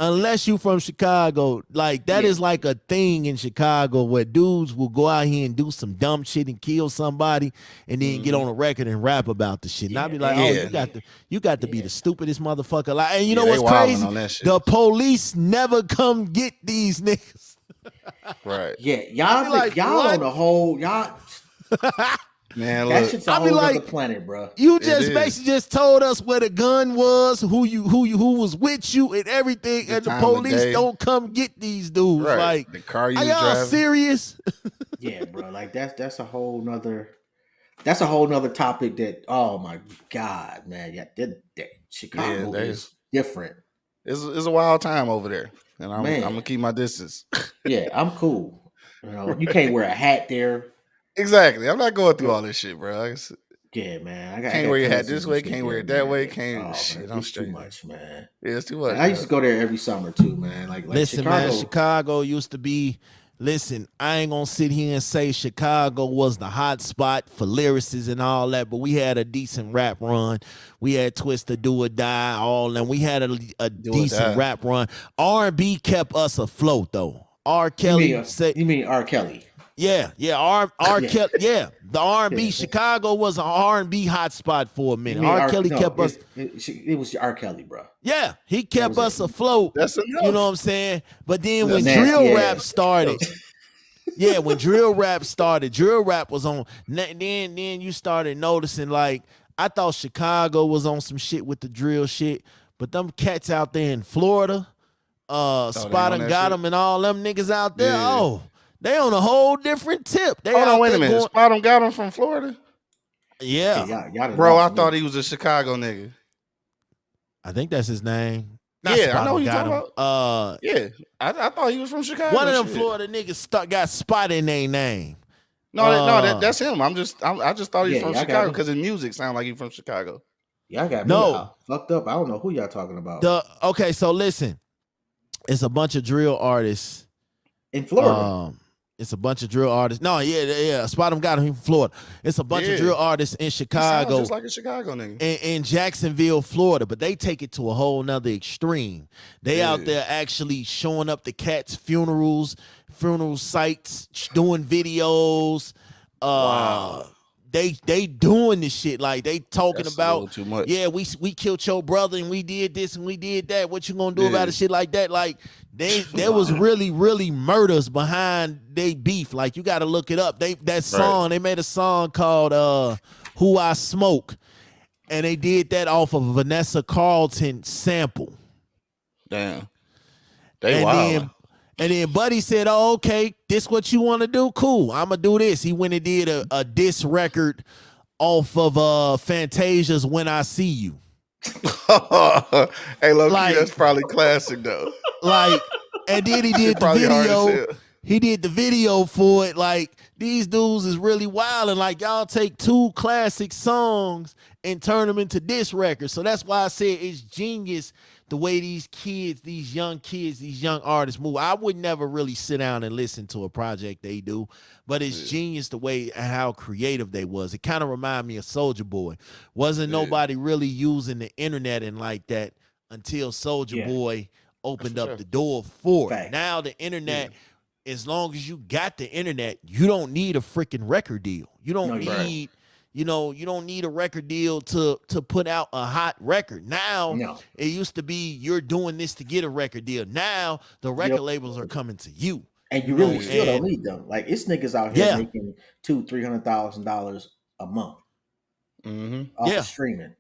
Unless you from Chicago, like that is like a thing in Chicago where dudes will go out here and do some dumb shit and kill somebody and then get on a record and rap about the shit. And I'd be like, you got to be the stupidest motherfucker. Like, and you know what's crazy? The police never come get these niggas. Right. Yeah, y'all on the whole Man, that shit's a whole other planet, bro. You just basically just told us where the gun was, who was with you, and everything, and the police don't come get these dudes. Right. Like, the car you are y'all driving? Serious? Yeah, bro. Like that's a whole nother topic. That oh my god, man. Yeah, Chicago is different. It's a wild time over there, and I'm gonna keep my distance. Yeah, I'm cool. You know, you can't wear a hat there. Exactly. I'm not going through all this shit, bro. Yeah, man. Can't wear your hat this way. Can't wear it that way. I'm straight. Too much, man. Yeah, it's too much. I used to go there every summer too, man. Like listen, man. Chicago used to be. Listen, I ain't gonna sit here and say Chicago was the hot spot for lyricists and all that, but we had a decent rap run. We had Twista, Do or Die, all, and we had a decent rap run. R&B kept us afloat, though. R. Kelly. You mean R. Kelly? Yeah, R. Kelly. Yeah, the R&B. Chicago was an R&B hotspot for a minute. R. Kelly kept us. It was R. Kelly, bro. Yeah, he kept us afloat. That's enough. You know what I'm saying? But then when drill rap started, when drill rap started, drill rap was on. Then you started noticing, like, I thought Chicago was on some shit with the drill shit, but them cats out there in Florida, Spot and Got them and all them niggas out there. Yeah. Oh. They on a whole different tip. Hold on, wait a minute. Spot got him from Florida? Yeah. Bro, I thought he was a Chicago nigga. I think that's his name. I know who you talking about. Yeah, I thought he was from Chicago. One of them Florida niggas got Spot in their name. No, that's him. I just thought he was from Chicago because his music sound like he's from Chicago. Y'all got me fucked up. I don't know who y'all talking about. Okay, so listen. It's a bunch of drill artists in Florida. It's a bunch of drill artists. No, Spot got him from Florida. It's a bunch of drill artists in Chicago. Just like a Chicago nigga. In Jacksonville, Florida, but they take it to a whole nother extreme. They out there actually showing up to cats' funeral sites, doing videos. Wow. they doing this shit. Like they talking That's a little about, too much. yeah, we killed your brother and we did this and we did that. What you gonna do about Yeah. it? Shit like that. Like there was really murders behind they beef. Like you got to look it up. That song they made a song called "Who I Smoke," and they did that off of a Vanessa Carlton sample. Damn. They And wild. then Buddy said, "Oh, okay, this what you want to do? Cool, I'm gonna do this." He went and did a diss record off of Fantasia's "When I See You." Hey, low Like- key, that's probably classic though. Like, and then he did the Probably hard as video. hell. He did the video for it. Like, these dudes is really wild, and like y'all take two classic songs and turn them into diss records. So that's why I said it's genius the way these kids, these young artists move. I would never really sit down and listen to a project they do, but it's genius the way how creative they was. It kind of remind me of Soulja Boy. Wasn't nobody really using the internet and like that until Soulja Boy opened up the door for it. Now the internet, as long as you got the internet, you don't need a freaking record deal. You don't need, you don't need a record deal to put out a hot record. Now, it used to be you're doing this to get a record deal. Now the record labels are coming to you. And you really still don't need them. Like it's niggas out here making $200,000-$300,000 a month off of streaming.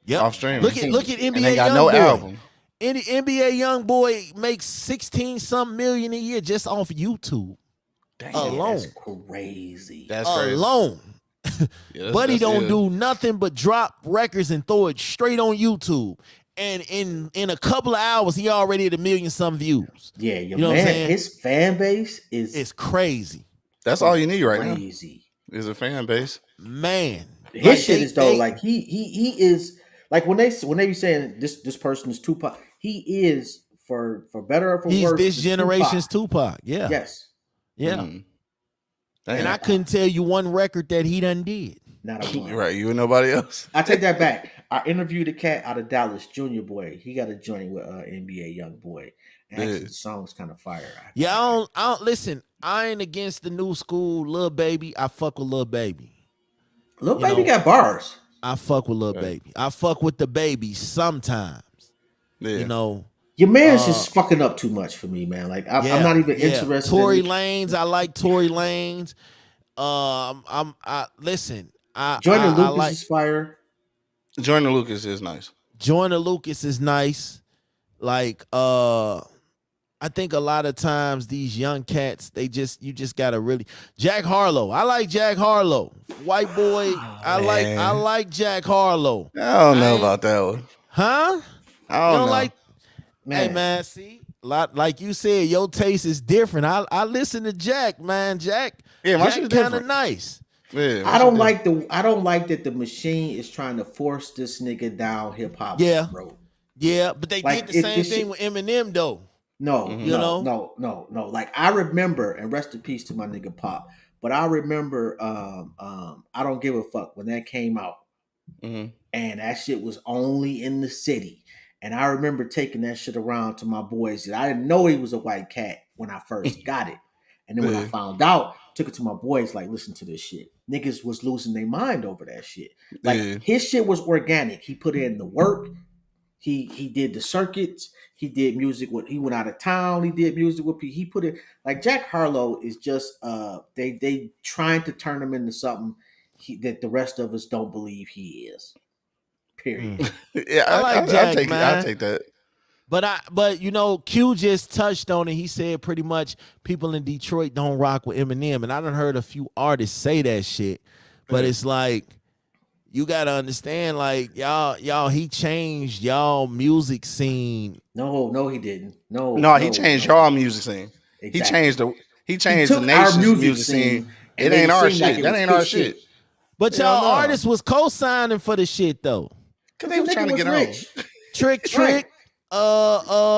Yeah, off streaming. Look at NBA and they got Young no Boy. album. Any NBA Young Boy makes 16-something million a year just off YouTube. Damn, alone. That's crazy. That's crazy. Alone. Yeah, Buddy don't do nothing but drop records and throw it straight on YouTube. And in a couple of hours, he already had 1 million some views. Yeah, you know what I'm saying? His fan base it's crazy. That's all you need right now. Crazy. Is a fan base. Man. His shit is though, like he is like when they be saying this person is Tupac, he is for better or for he's worse. This generation's Tupac. Yeah. Yes. Yeah. Mm. And I couldn't tell you one record that he done did. Not a one. Right, you and nobody else. I take that back. I interviewed a cat out of Dallas, Junior Boy. He got a joint with NBA Young Boy. And actually, the song's kind of fire. Yeah, I don't listen. I ain't against the new school, Lil Baby. I fuck with Lil Baby. Lil Baby got bars. I fuck with Lil Baby. I fuck with the baby sometimes. Yeah. You know. Your man's just fucking up too much for me, man. Like I'm not even interested. Tory Lanez, I like Tory Lanez. Listen. Joyner Lucas is fire. Joyner Lucas is nice. Joyner Lucas is nice. Like I think a lot of times these young cats, you just gotta really Jack Harlow. I like Jack Harlow. White boy, I like Jack Harlow. I don't know about that one. Huh? I don't know. Like Hey man, see? Like you said, your taste is different. I listen to Jack, man. Jack kind of nice. Yeah, I don't like that the machine is trying to force this nigga down hip hop road. Yeah, but they did the same thing with Eminem though. No, no. Like I remember, and rest in peace to my nigga Pop. But I remember, I Don't Give a Fuck when that came out, and that shit was only in the city. And I remember taking that shit around to my boys. I didn't know he was a white cat when I first got it, and then when I found out, took it to my boys. Like, listen to this shit. Niggas was losing their mind over that shit. Like his shit was organic. He put in the work. He did the circuits. He did music with. He went out of town. He did music with. He put it like Jack Harlow is just. They trying to turn him into something that the rest of us don't believe he is. Period. Yeah, I like Jack, man. I'll take that. But you know, Q just touched on it. He said pretty much people in Detroit don't rock with Eminem, and I done heard a few artists say that shit. But it's like you gotta understand, like y'all, he changed y'all music scene. No, he didn't. No, he changed y'all music scene. Exactly. He changed the nation's music scene. It ain't our shit. Like that ain't our shit. But y'all artists was co-signing for the shit though. Cause they was trying to get on. Trick,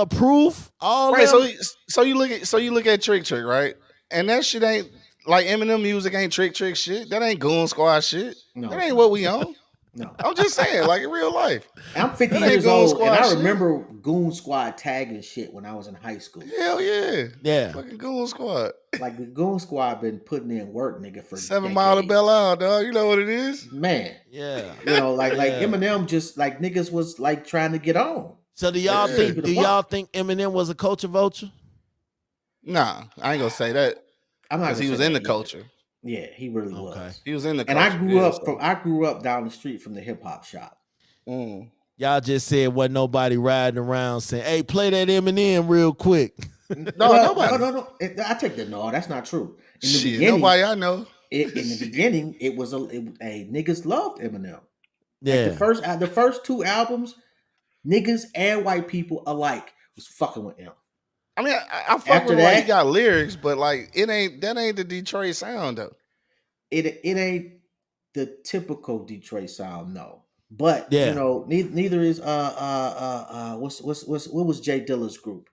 Proof, all right. them. So you look at Trick, right? And that shit ain't like Eminem music ain't Trick shit. That ain't Goon Squad shit. No, that ain't what we on. No. I'm just saying, like in real life. I'm 50 That ain't years Goon old, and Squad I shit. remember Goon Squad tagging shit when I was in high school. Hell yeah. Yeah. Fucking Goon Squad. Like the Goon Squad been putting in work, nigga, for 7 Mile to decades. Belle Isle, dog. You know what it is? Man, Yeah. you know, like Yeah. Eminem just like niggas was like trying to get on. So do y'all Yeah. think Keep it a do y'all buck. think Eminem was a culture vulture? Nah, I ain't gonna say that I'm not because gonna he say was that in the either. culture. Yeah, he really Okay. was. He was in the And culture. I grew up down the street from the hip hop shop. Y'all just said wasn't nobody riding around saying, "Hey, play that Eminem real quick." No, Well, nobody. no. I take that. No, that's not true. In the Shit, beginning, nobody I know. in the beginning, it was a niggas loved Eminem. Like Yeah. the first two albums, niggas and white people alike was fucking with him. I mean, I fuck After with him like he that, got lyrics, but like that ain't the Detroit sound though. it ain't the typical Detroit sound, no. But you Yeah. know, neither is what was Jay Dilla's group?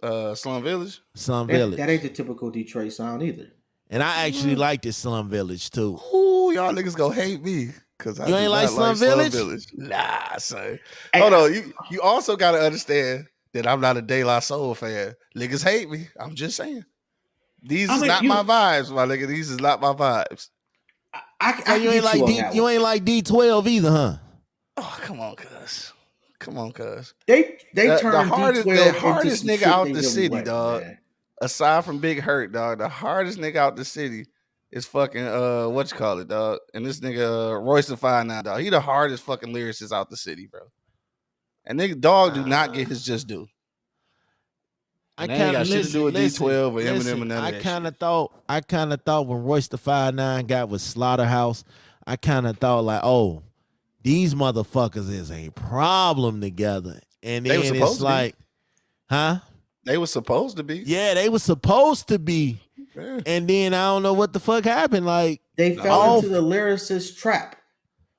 Slum Village. Slum That Village. ain't the typical Detroit sound either. And I actually liked this Slum Village too. Ooh, y'all niggas gonna hate me because I You do ain't not like Slum Village? Nah, son. Hey, Hold on, you also gotta understand that I'm not a De La Soul fan. Niggas hate me. I'm just saying. These I is mean, not my vibes, my nigga. These is not my vibes. I So can you ain't get you like on that you one. ain't like D12 either, huh? Oh, come on, cuz. Come on, cuz. They The turned hardest, D12 into some nigga shit out they the really city, wasn't, dog. man. Aside from Big Hurt, dog, the hardest nigga out the city is fucking what you call it, dog. And this nigga Royce the 5'9", dog. He the hardest fucking lyricist out the city, bro. And nigga dog do not get his just due. I And they ain't kind got of shit to do with D12 or Eminem or none of I that kind shit. of thought when Royce the 5'9" got with Slaughterhouse, I kind of thought like, oh, these motherfuckers is a problem together. And They were then supposed it's to be. like, huh? They were supposed to be. Yeah, they were supposed to be. Yeah. And then I don't know what the fuck happened. Like They fell all into the lyricist trap,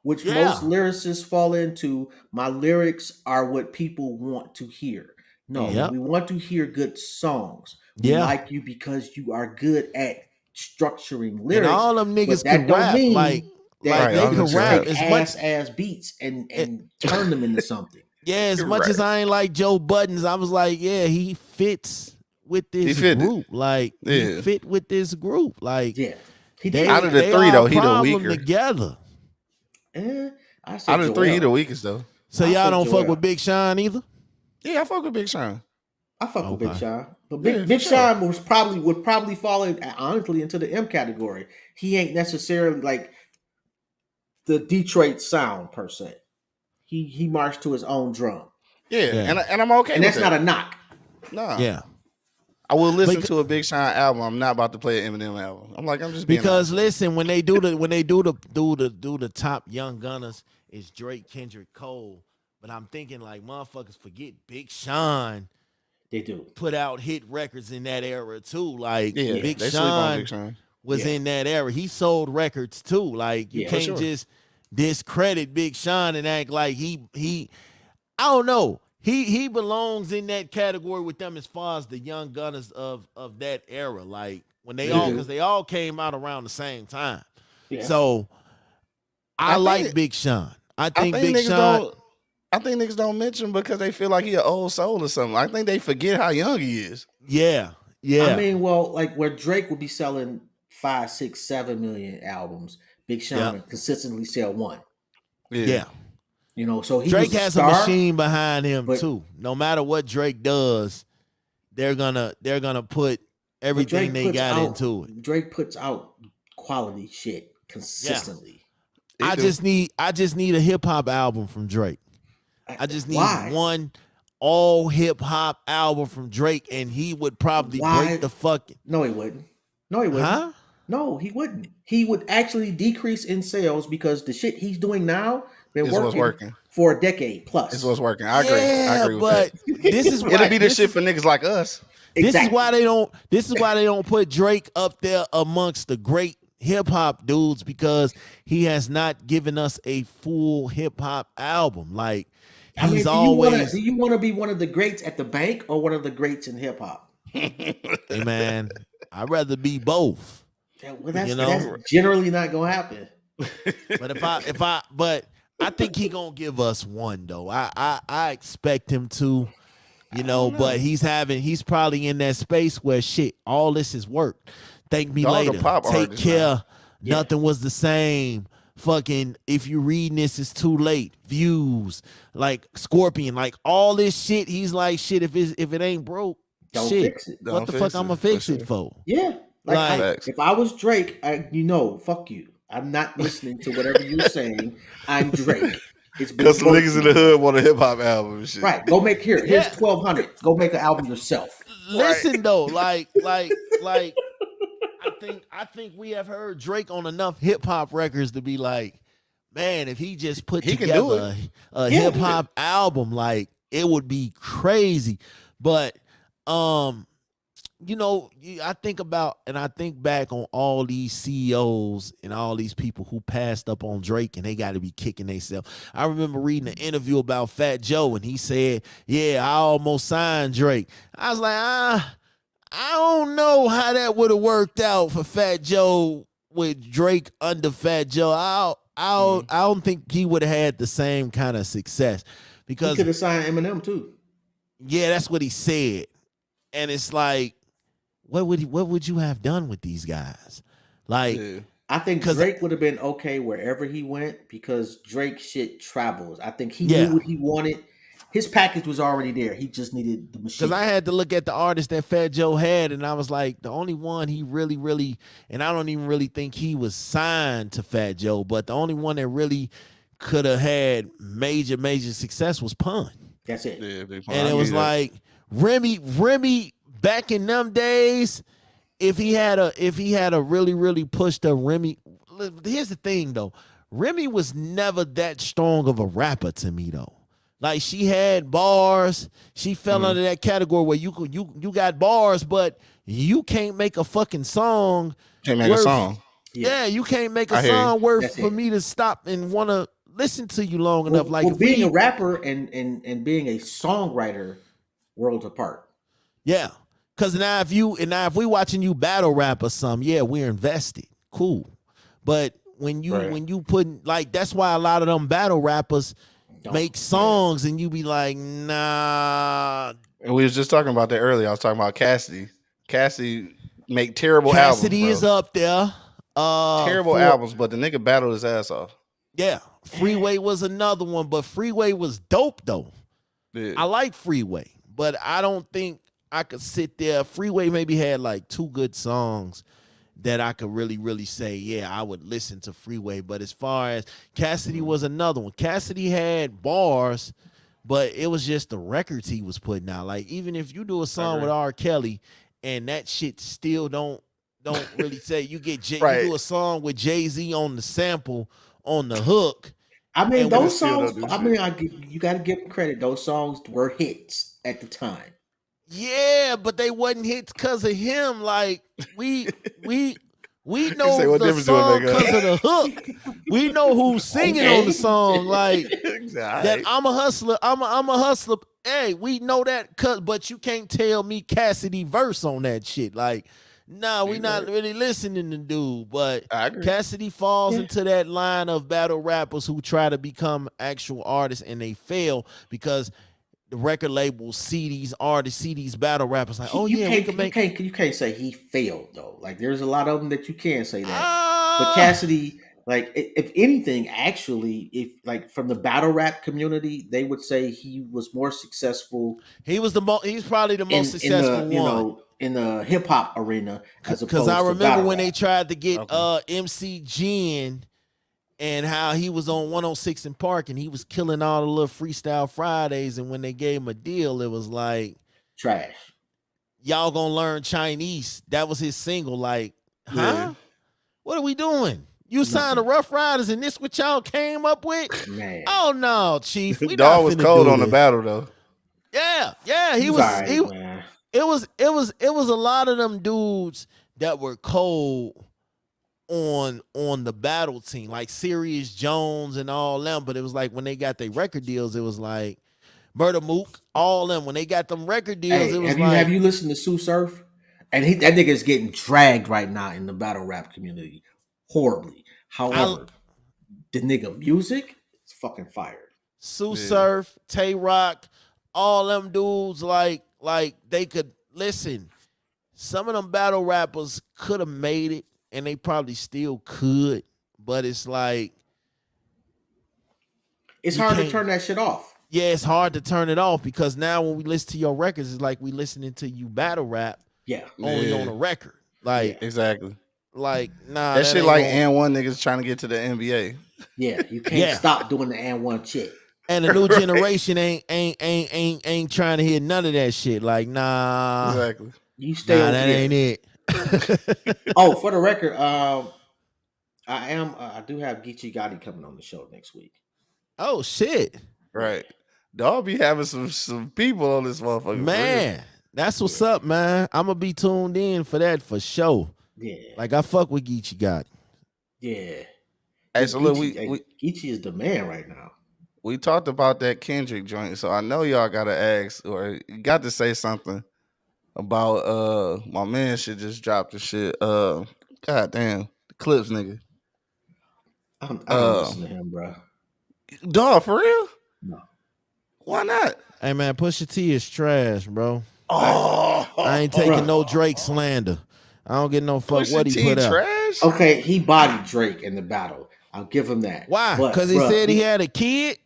which Yeah. most lyricists fall into. My lyrics are what people want to hear. No, Yep. we want to hear good songs. We Yeah. like you because you are good at structuring and lyrics. all them niggas But that could don't rap. mean Like that they all could niggas rap rap. as take much. ass beats and It- turn them into something. Yeah, as You're much as right. I ain't like Joe Buttons, I was like, yeah, he fits with this fit it. group. Like he Yeah. fit with this group. Like Yeah, he they, did. Out of the they three, are though, a he the problem weaker. together. I say Out of the three, he the Joel. weakest though. So I'll y'all say don't fuck Joel. with Big Sean either? Yeah, I fuck with Big Sean. I fuck with Big Okay. Sean, but Yeah, Big for sure. Sean would probably fall in, honestly into the M category. He ain't necessarily like the Detroit sound per se. He marched to his own drum, Yeah, Yeah. and I'm okay and with that's that. not a knock. Nah. Yeah. I will listen Bec- to a Big Sean album. I'm not about to play an Eminem album. I'm just being Because honest. listen, when they do the top young gunners, it's Drake, Kendrick, Cole. But I'm thinking like motherfuckers forget Big Sean They do. put out hit records in that era too. Like Yeah, Big they sleep on Big Sean Sean. was Yeah. in that era. He sold records too. Like you Yeah. For can't sure. just discredit Big Sean and act like he I don't know. He belongs in that category with them as far as the young gunners of that era. Like when they They all do. because they all came out around the same time. Yeah. So I think- like Big Sean. I I think think Big niggas Sean. don't. I think niggas don't mention because they feel like he an old soul or something. I think they forget how young he is. Yeah. I mean, well, like where Drake would be selling 5, 6, 7 million albums, Big Sean Yeah. would consistently sell one. Yeah. You know, so he Drake was a has star, a machine behind him but- too. No matter what Drake does, they're gonna put but everything they puts got out, into it. Drake puts out quality shit consistently. He I do. just need a hip hop album from Drake. I just need Why? one all hip hop album from Drake, and he would probably Why? break the fucking No, he wouldn't. No, he wouldn't. huh? No, he wouldn't. He would actually decrease in sales because the shit he's doing now been It's what's working, working. for a decade plus. It's what's working. I agree. I Yeah, agree with but that. this is why It'll be the this shit is- for niggas like us. This Exactly. is why they don't put Drake up there amongst the great hip hop dudes because he has not given us a full hip hop album. Like I mean, he's do always you want to be one of the greats at the bank or one of the greats in hip hop? hey man, I'd rather be both. Yeah, well, that's You know? that's generally not gonna happen. But I think he gonna give us one though. I expect him to, I don't but know. he's probably in that space where shit, all this is work. Thank me Dog a later. pop Take artist now. care. Yeah. Nothing was the same. Fucking if you reading this, it's too late. Views, like Scorpion, like all this shit. He's like shit. If it ain't broke, Don't shit. fix it. What Don't the fuck fix I'm it gonna for fix it sure. for? Yeah. Like Like Facts. if I was Drake, fuck you. I'm not listening to whatever you're saying. I'm Drake. It's been Because some niggas in the 14 years. hood want a hip hop album and shit. Right. Go make here's yeah. 1200. Go make an album yourself. Right. Listen though, like I think we have heard Drake on enough hip hop records to be like, man, if he just put He can do together a Yeah. hip hop album, like it would be crazy. But I think about and I think back on all these CEOs and all these people who passed up on Drake and they got to be kicking themselves. I remember reading an interview about Fat Joe and he said, "Yeah, I almost signed Drake." I was like, I don't know how that would have worked out for Fat Joe with Drake under Fat Joe. I don't think he would have had the same kind of success He because could have signed Eminem too. yeah, that's what he said, and it's like, what would you have done with these guys? Like, Yeah. I think 'cause- Drake would have been okay wherever he went because Drake shit travels. I think he Yeah. knew what he wanted. His package was already there. He just needed the machine. because I had to look at the artist that Fat Joe had, and I was like, the only one he really, and I don't even really think he was signed to Fat Joe, but the only one that really could have had major success was Pun. That's it. Yeah, big pun. And I it was give you that. like Remy back in them days. If he had a really pushed a Remy. Here's the thing though, Remy was never that strong of a rapper to me though. Like she had bars, she fell under that category where you got bars, but you can't make a fucking song. Can't make a worth- song. Yeah, you can't make a I hear you. song worth That's for it. me to stop and want to listen to you long enough. Like Well, if being we- a rapper and being a songwriter, worlds apart. Yeah. Cause now if we watching you battle rap or something, yeah, we're invested. Cool. But when you put like that's why a lot of them battle rappers make songs and you be like, nah. And we was just talking about that earlier. I was talking about Cassidy. Cassidy make terrible Cassidy albums. is up there. Terrible albums, but the nigga battled his ass off. Yeah. Freeway was another one, but Freeway was dope though. Yeah. I like Freeway, but I don't think I could sit there. Freeway maybe had like 2 good songs that I could really say, yeah, I would listen to Freeway. But as far as Cassidy was another one. Cassidy had bars, but it was just the records he was putting out. Like even if you do a song with R. Kelly and that shit still don't really say you get you do a song with Jay-Z on the sample on the hook. I mean, And those still songs. don't do I mean, you got to give them credit. Those songs were hits at the time. Yeah, but they wasn't hits because of him. Like we say, know what the difference do it song make, because of the hook. We know who's singing on the song. Like that, I'm a hustler. I'm a hustler. Hey, we know that. But you can't tell me Cassidy verse on that shit. Like, nah, we not really listening to dude. But I agree. Cassidy falls into that line of battle rappers who try to become actual artists and they fail because the record labels see these artists, see these battle rappers like, we can make. You can't say he failed though. Like there's a lot of them that you can say that. But Cassidy, like if anything, actually, if like from the battle rap community, they would say he was more successful. He's probably the most successful one. In the hip hop arena, as opposed because I to remember battle when rap. they tried to get EMCEE Gen and how he was on 106 in Park and he was killing all the little Freestyle Fridays, and when they gave him a deal, it was like trash. Y'all gonna learn Chinese. That was his single. Like, huh? Yeah. What are we doing? You signed the Rough Riders and this what y'all came up with? Man. Oh no, Chief. We Dog not was finna cold do on the this. battle though. Yeah. He was. Right, man. It was a lot of them dudes that were cold on the battle team, like Sirius Jones and all them. But it was like when they got their record deals, it was like Murder Mook, all them. When they got them record deals, it was have you listened to Sue Surf? And that nigga is getting dragged right now in the battle rap community horribly. However, the nigga music, it's fucking fire. Sue Yeah. Surf, Tay Rock, all them dudes like they could listen. Some of them battle rappers could have made it, and they probably still could, but it's like It's you hard to can't. turn that shit off. Yeah, it's hard to turn it off because now when we listen to your records, it's like we listening to you battle rap Yeah, only Yeah. on a record. Like, Exactly. nah, That that shit ain't like gonna- and one niggas trying to get to the NBA. yeah. You can't Yeah. stop doing the and one shit. And the new Right. generation ain't trying to hear none of that shit. Like, nah, Exactly. You stay nah, over that here. ain't it. Oh, for the record, I do have Geechee Gotti coming on the show next week. Oh shit, Right. Dog be having some people on this motherfucker. for real. man, that's what's up, man. I'm gonna be tuned in for that for sure. Yeah, Like I fuck with Geechee Gotti. yeah. Hey, so look, Geechee is the man right now. we talked about that Kendrick joint, so I know y'all gotta ask or you got to say something about my man shit just dropped the shit. God damn, the Clips nigga. I don't listen to him, bro. Dog, for real? No. Why not? Hey man, Pusha T is trash, bro. Oh, I ain't taking Bruh. no Drake slander. I don't get no fuck Pusha what he T put out. trash? Okay, he bodied Drake in the battle. I'll give him that. Why? But, Because he bruh, said he had a kid.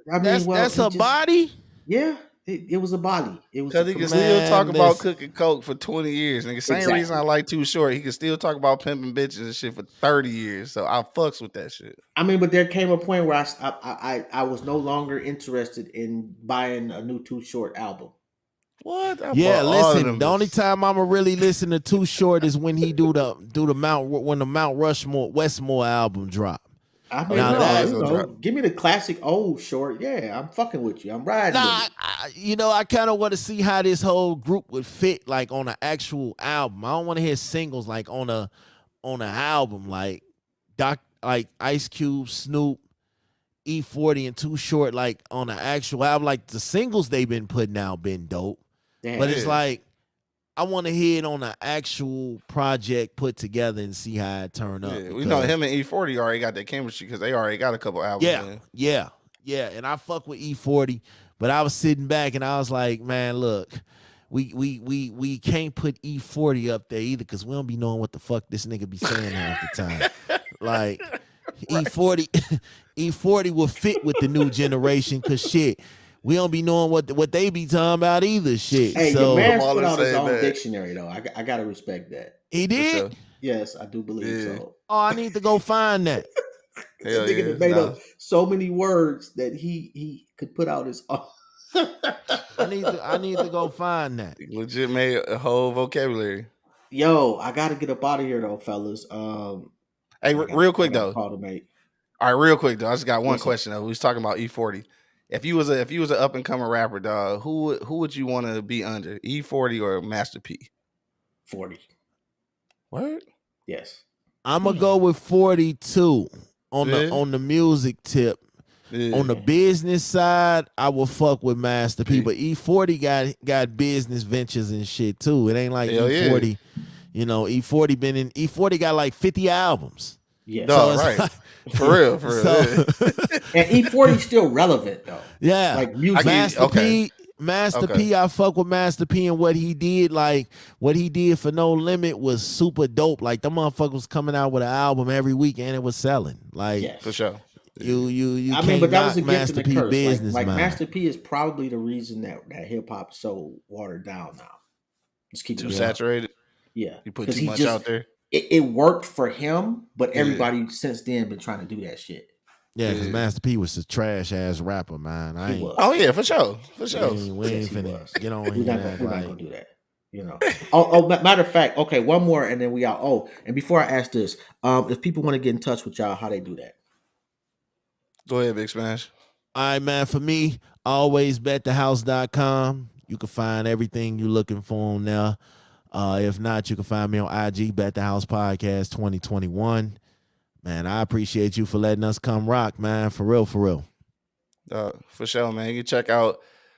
I mean, That's he her just- body. Yeah, it was a body. It was Because he a can Man, still talk about listen. cooking coke for 20 years. Nigga, same Exactly. reason I like Too Short. He can still talk about pimping bitches and shit for 30 years. So I fucks with that shit. I mean, but there came a point where I was no longer interested in buying a new Too Short album. What? I Yeah, bought all of listen. them The only bitches. time I'ma really listen to Too Short is when he do the Mount Rushmore Westmore album drop. I mean, Now no, that- you know, give me the classic old Short. Yeah, I'm fucking with you. I'm riding Nah, with I kind of want to see how this whole group would fit like on an actual album. I don't want to hear singles like on an album like Ice Cube, Snoop, E40, and Too Short like on an actual album. Like the singles they've been putting out been dope, Damn. but it's Yeah. like I want to hear it on an actual project put together and see how it turn up. Yeah, we know because- him and E40 already got that chemistry because they already got a couple albums. Yeah, in. and I fuck with E40, but I was sitting back and I was like, man, look, we can't put E40 up there either because we don't be knowing what the fuck this nigga be saying half the time. Like E40 will fit with the new generation because shit, we don't be knowing what they be talking about either. Shit, Hey, so your man's I'm put all out his saying own that. dictionary though. I gotta respect that. he For did. sure. Yes, I do believe Yeah. so. Oh, I need to go find that. Hell That nigga yeah. that made Nah. up so many words that he could put out his own. I need to go find that. He legit made a whole vocabulary. Yo, I gotta get up out of here though, fellas. Hey, real quick I got a though. call to make. All right, real quick though. I just got one What's up? question though. We was talking about E40. If you was an up and coming rapper, dog, who would you want to be under? E40 or Master P? 40. What? Yes. I'm gonna go with 42 on Yeah. the music tip. Yeah. On the business side, I will fuck with Master P, Yeah. but E40 got business ventures and shit too. It ain't like Hell yeah. E40. You know, E40 got like 50 albums. Yes. Dog, it's right. like- For real. So, And E40 still relevant though. yeah, Like music. Master P, I fuck with Master P and what he did. Like what he did for No Limit was super dope. Like the motherfucker was coming out with an album every week and it was selling. Like Yes. For sure. you I can't mean, but that was knock a gift Master and a P curse. business, Like man. Master P is probably the reason that hip hop is so watered down now. Let's keep Too it real. saturated. Yeah. You put 'Cause too he much just- out there. It worked for him, but Yeah. everybody since then been trying to do that shit. Yeah, because Yeah. Master P was a trash ass rapper, man. I He ain't. was. Oh yeah, for sure. For We sure. ain't, we Yes, ain't he finna was. get on We're here. not, and we're not like, gonna do that. You know. Matter of fact, okay, one more and then we out. Oh, and before I ask this, if people want to get in touch with y'all, how they do that? Go ahead, Big Smash. all right, man. For me, always betthehouse.com. You can find everything you're looking for on there. If not, you can find me on IG, Bet the House Podcast 2021. Man, I appreciate you for letting us come rock, man. For real, for real. For sure, man. You can check out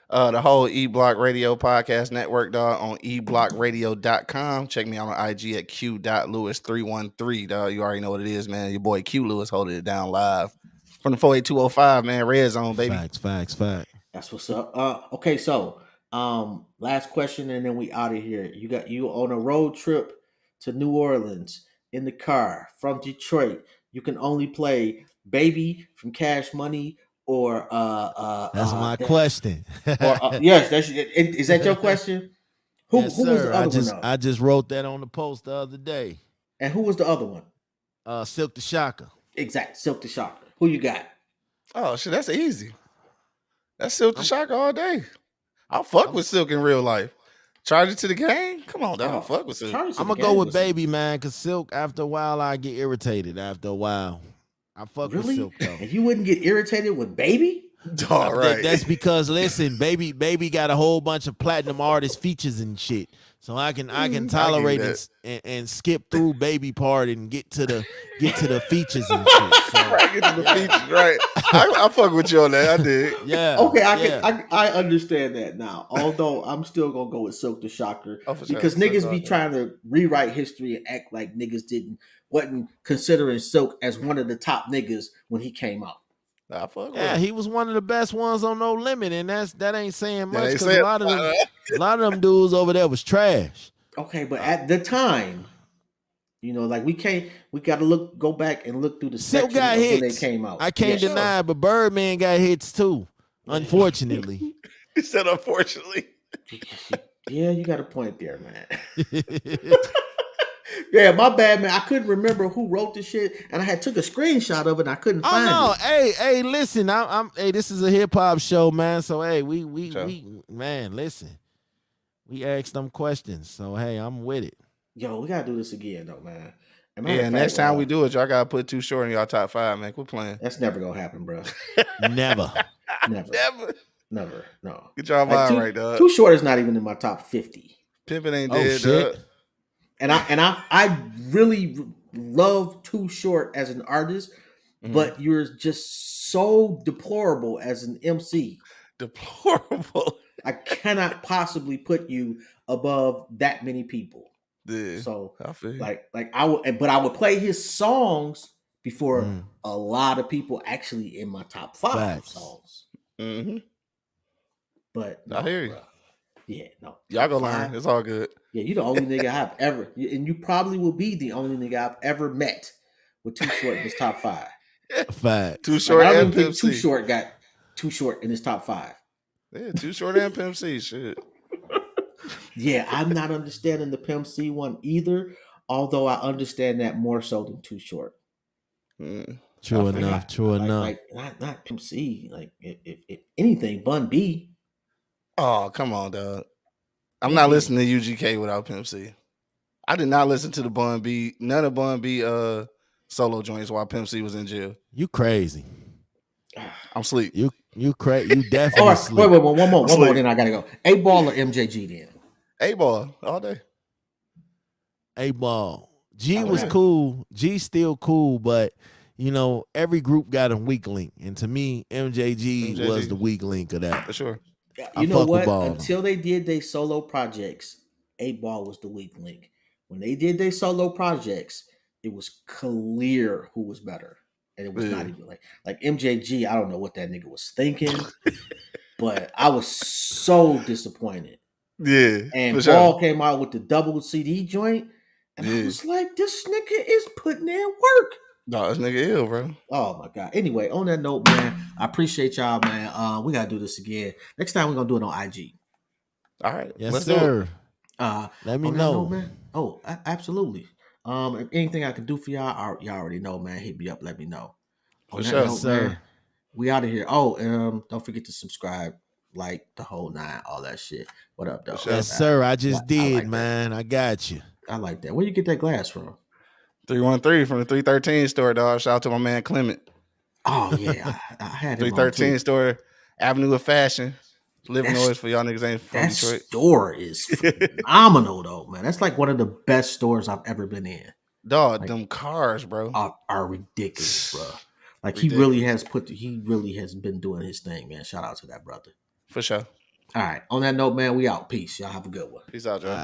the whole E Block Radio Podcast Network, dog, on eblockradio.com. Check me out on IG at q.lewis313, dog. You already know what it is, man. Your boy Q Lewis holding it down live. From the 48205, man. Red zone, baby. Facts. That's what's up. Okay, so last question, and then we out of here. You on a road trip to New Orleans in the car from Detroit. You can only play "Baby" from Cash Money or That's my question. yes, is that your question? Yes, Who was the sir. other one though? I just wrote that on the post the other day. And who was the other one? Silk the Shocker. Exact, Silk the Shocker. Who you got? Oh shit, that's easy. That's Silk the Shocker all day. I'll fuck with Silk in real life. Charge it to the game? Come on, dog. Fuck with Silk. I'm gonna go with Baby, man, because Silk, after a while, I get irritated after a while. I fuck with Silk, though. And you wouldn't get irritated with Baby? All right. That's because, listen, Baby got a whole bunch of platinum artist features and shit. So I can tolerate and skip through Baby part and get to the features and shit. So, right, get to the features, right. I fuck with you on that. I did. Yeah. Okay, I understand that now. Although I'm still gonna go with Silk the Shocker because niggas be trying to rewrite history and act like niggas wasn't considering Silk as one of the top niggas when he came out. He was one of the best ones on No Limit, and that ain't saying much because a lot of them dudes over there was trash. Okay, but at the time, like we got to go back and look through the Silk section got of hits. when they came out. I can't deny, but Birdman got hits too. Unfortunately, he said unfortunately. Yeah, you got a point there, man. Yeah, my bad, man. I couldn't remember who wrote the shit, and I took a screenshot of it, and I couldn't find it. Hey, listen, I'm this is a hip hop show, man. So hey, we man, listen, we asked them questions, so hey, I'm with it. Yo, we gotta do this again, though, man. Next time we do it, y'all gotta put Too Short in y'all top 5, man. Quit playing. That's never gonna happen, bro. Never. No. Get y'all vibe right, dog. Too Short is not even in my top 50. Pimpin' ain't dead, dog. And I really love Too Short as an artist, but you're just so deplorable as an MC. Deplorable. I cannot possibly put you above that many people. Yeah, so I feel like I would play his songs before a lot of people actually in my top 5 songs. Mm-hmm. But I hear you. Bro. Yeah, no. Y'all go learn. It's all good. Yeah, you're the only nigga I've ever, and you probably will be the only nigga I've ever met with Too Short in his top 5. Fact. Too Short I don't and Pimp C. Too Short got Too Short in his top 5. Yeah, Too Short and Pimp C. Shit. Yeah, I'm not understanding the Pimp C one either, although I understand that more so than Too Short. True enough. Like, not Pimp C. Like, if anything, Bun B. Oh, come on, dog. I'm not listening to UGK without Pimp C. I did not listen to the Bun B, none of Bun B solo joints while Pimp C was in jail. You crazy. I'm sleep. You crazy. You definitely sleep. Wait, one more, then I gotta go. A-Ball or MJG then? A-Ball all day. A-Ball. G was cool. G still cool, but every group got a weak link. And to me, MJG was the weak link of that. For sure. You know what? Until they did their solo projects, 8Ball was the weak link. When they did their solo projects, it was clear who was better. And it was not even like MJG, I don't know what that nigga was thinking, but I was so disappointed. Yeah. And Ball came out with the double CD joint, and I was like, this nigga is putting in work. No, this nigga ill, bro. Oh my God. Anyway, on that note, man, I appreciate y'all, man. We gotta do this again. Next time we're gonna do it on IG. All right. Yes, sir. Let me know, man. Oh, absolutely. If anything I can do for y'all already know, man. Hit me up, let me know. For sure, sir. Man, we out of here. Oh, don't forget to subscribe, like the whole 9, all that shit. What up, though? Yes, sir. I just did, man. I got you. I like that. Where you get that glass from? 313 from the 313 store, dog. Shout out to my man Clement. Oh yeah, I had 313 store, Avenue of Fashion. Living noise for y'all niggas ain't from Detroit. That store is phenomenal though, man. That's like one of the best stores I've ever been in. Dog, them cars, bro, are ridiculous, bro. Like ridiculous. He really has been doing his thing, man. Shout out to that brother. For sure. All right. On that note, man, we out. Peace. Y'all have a good one. Peace out, y'all.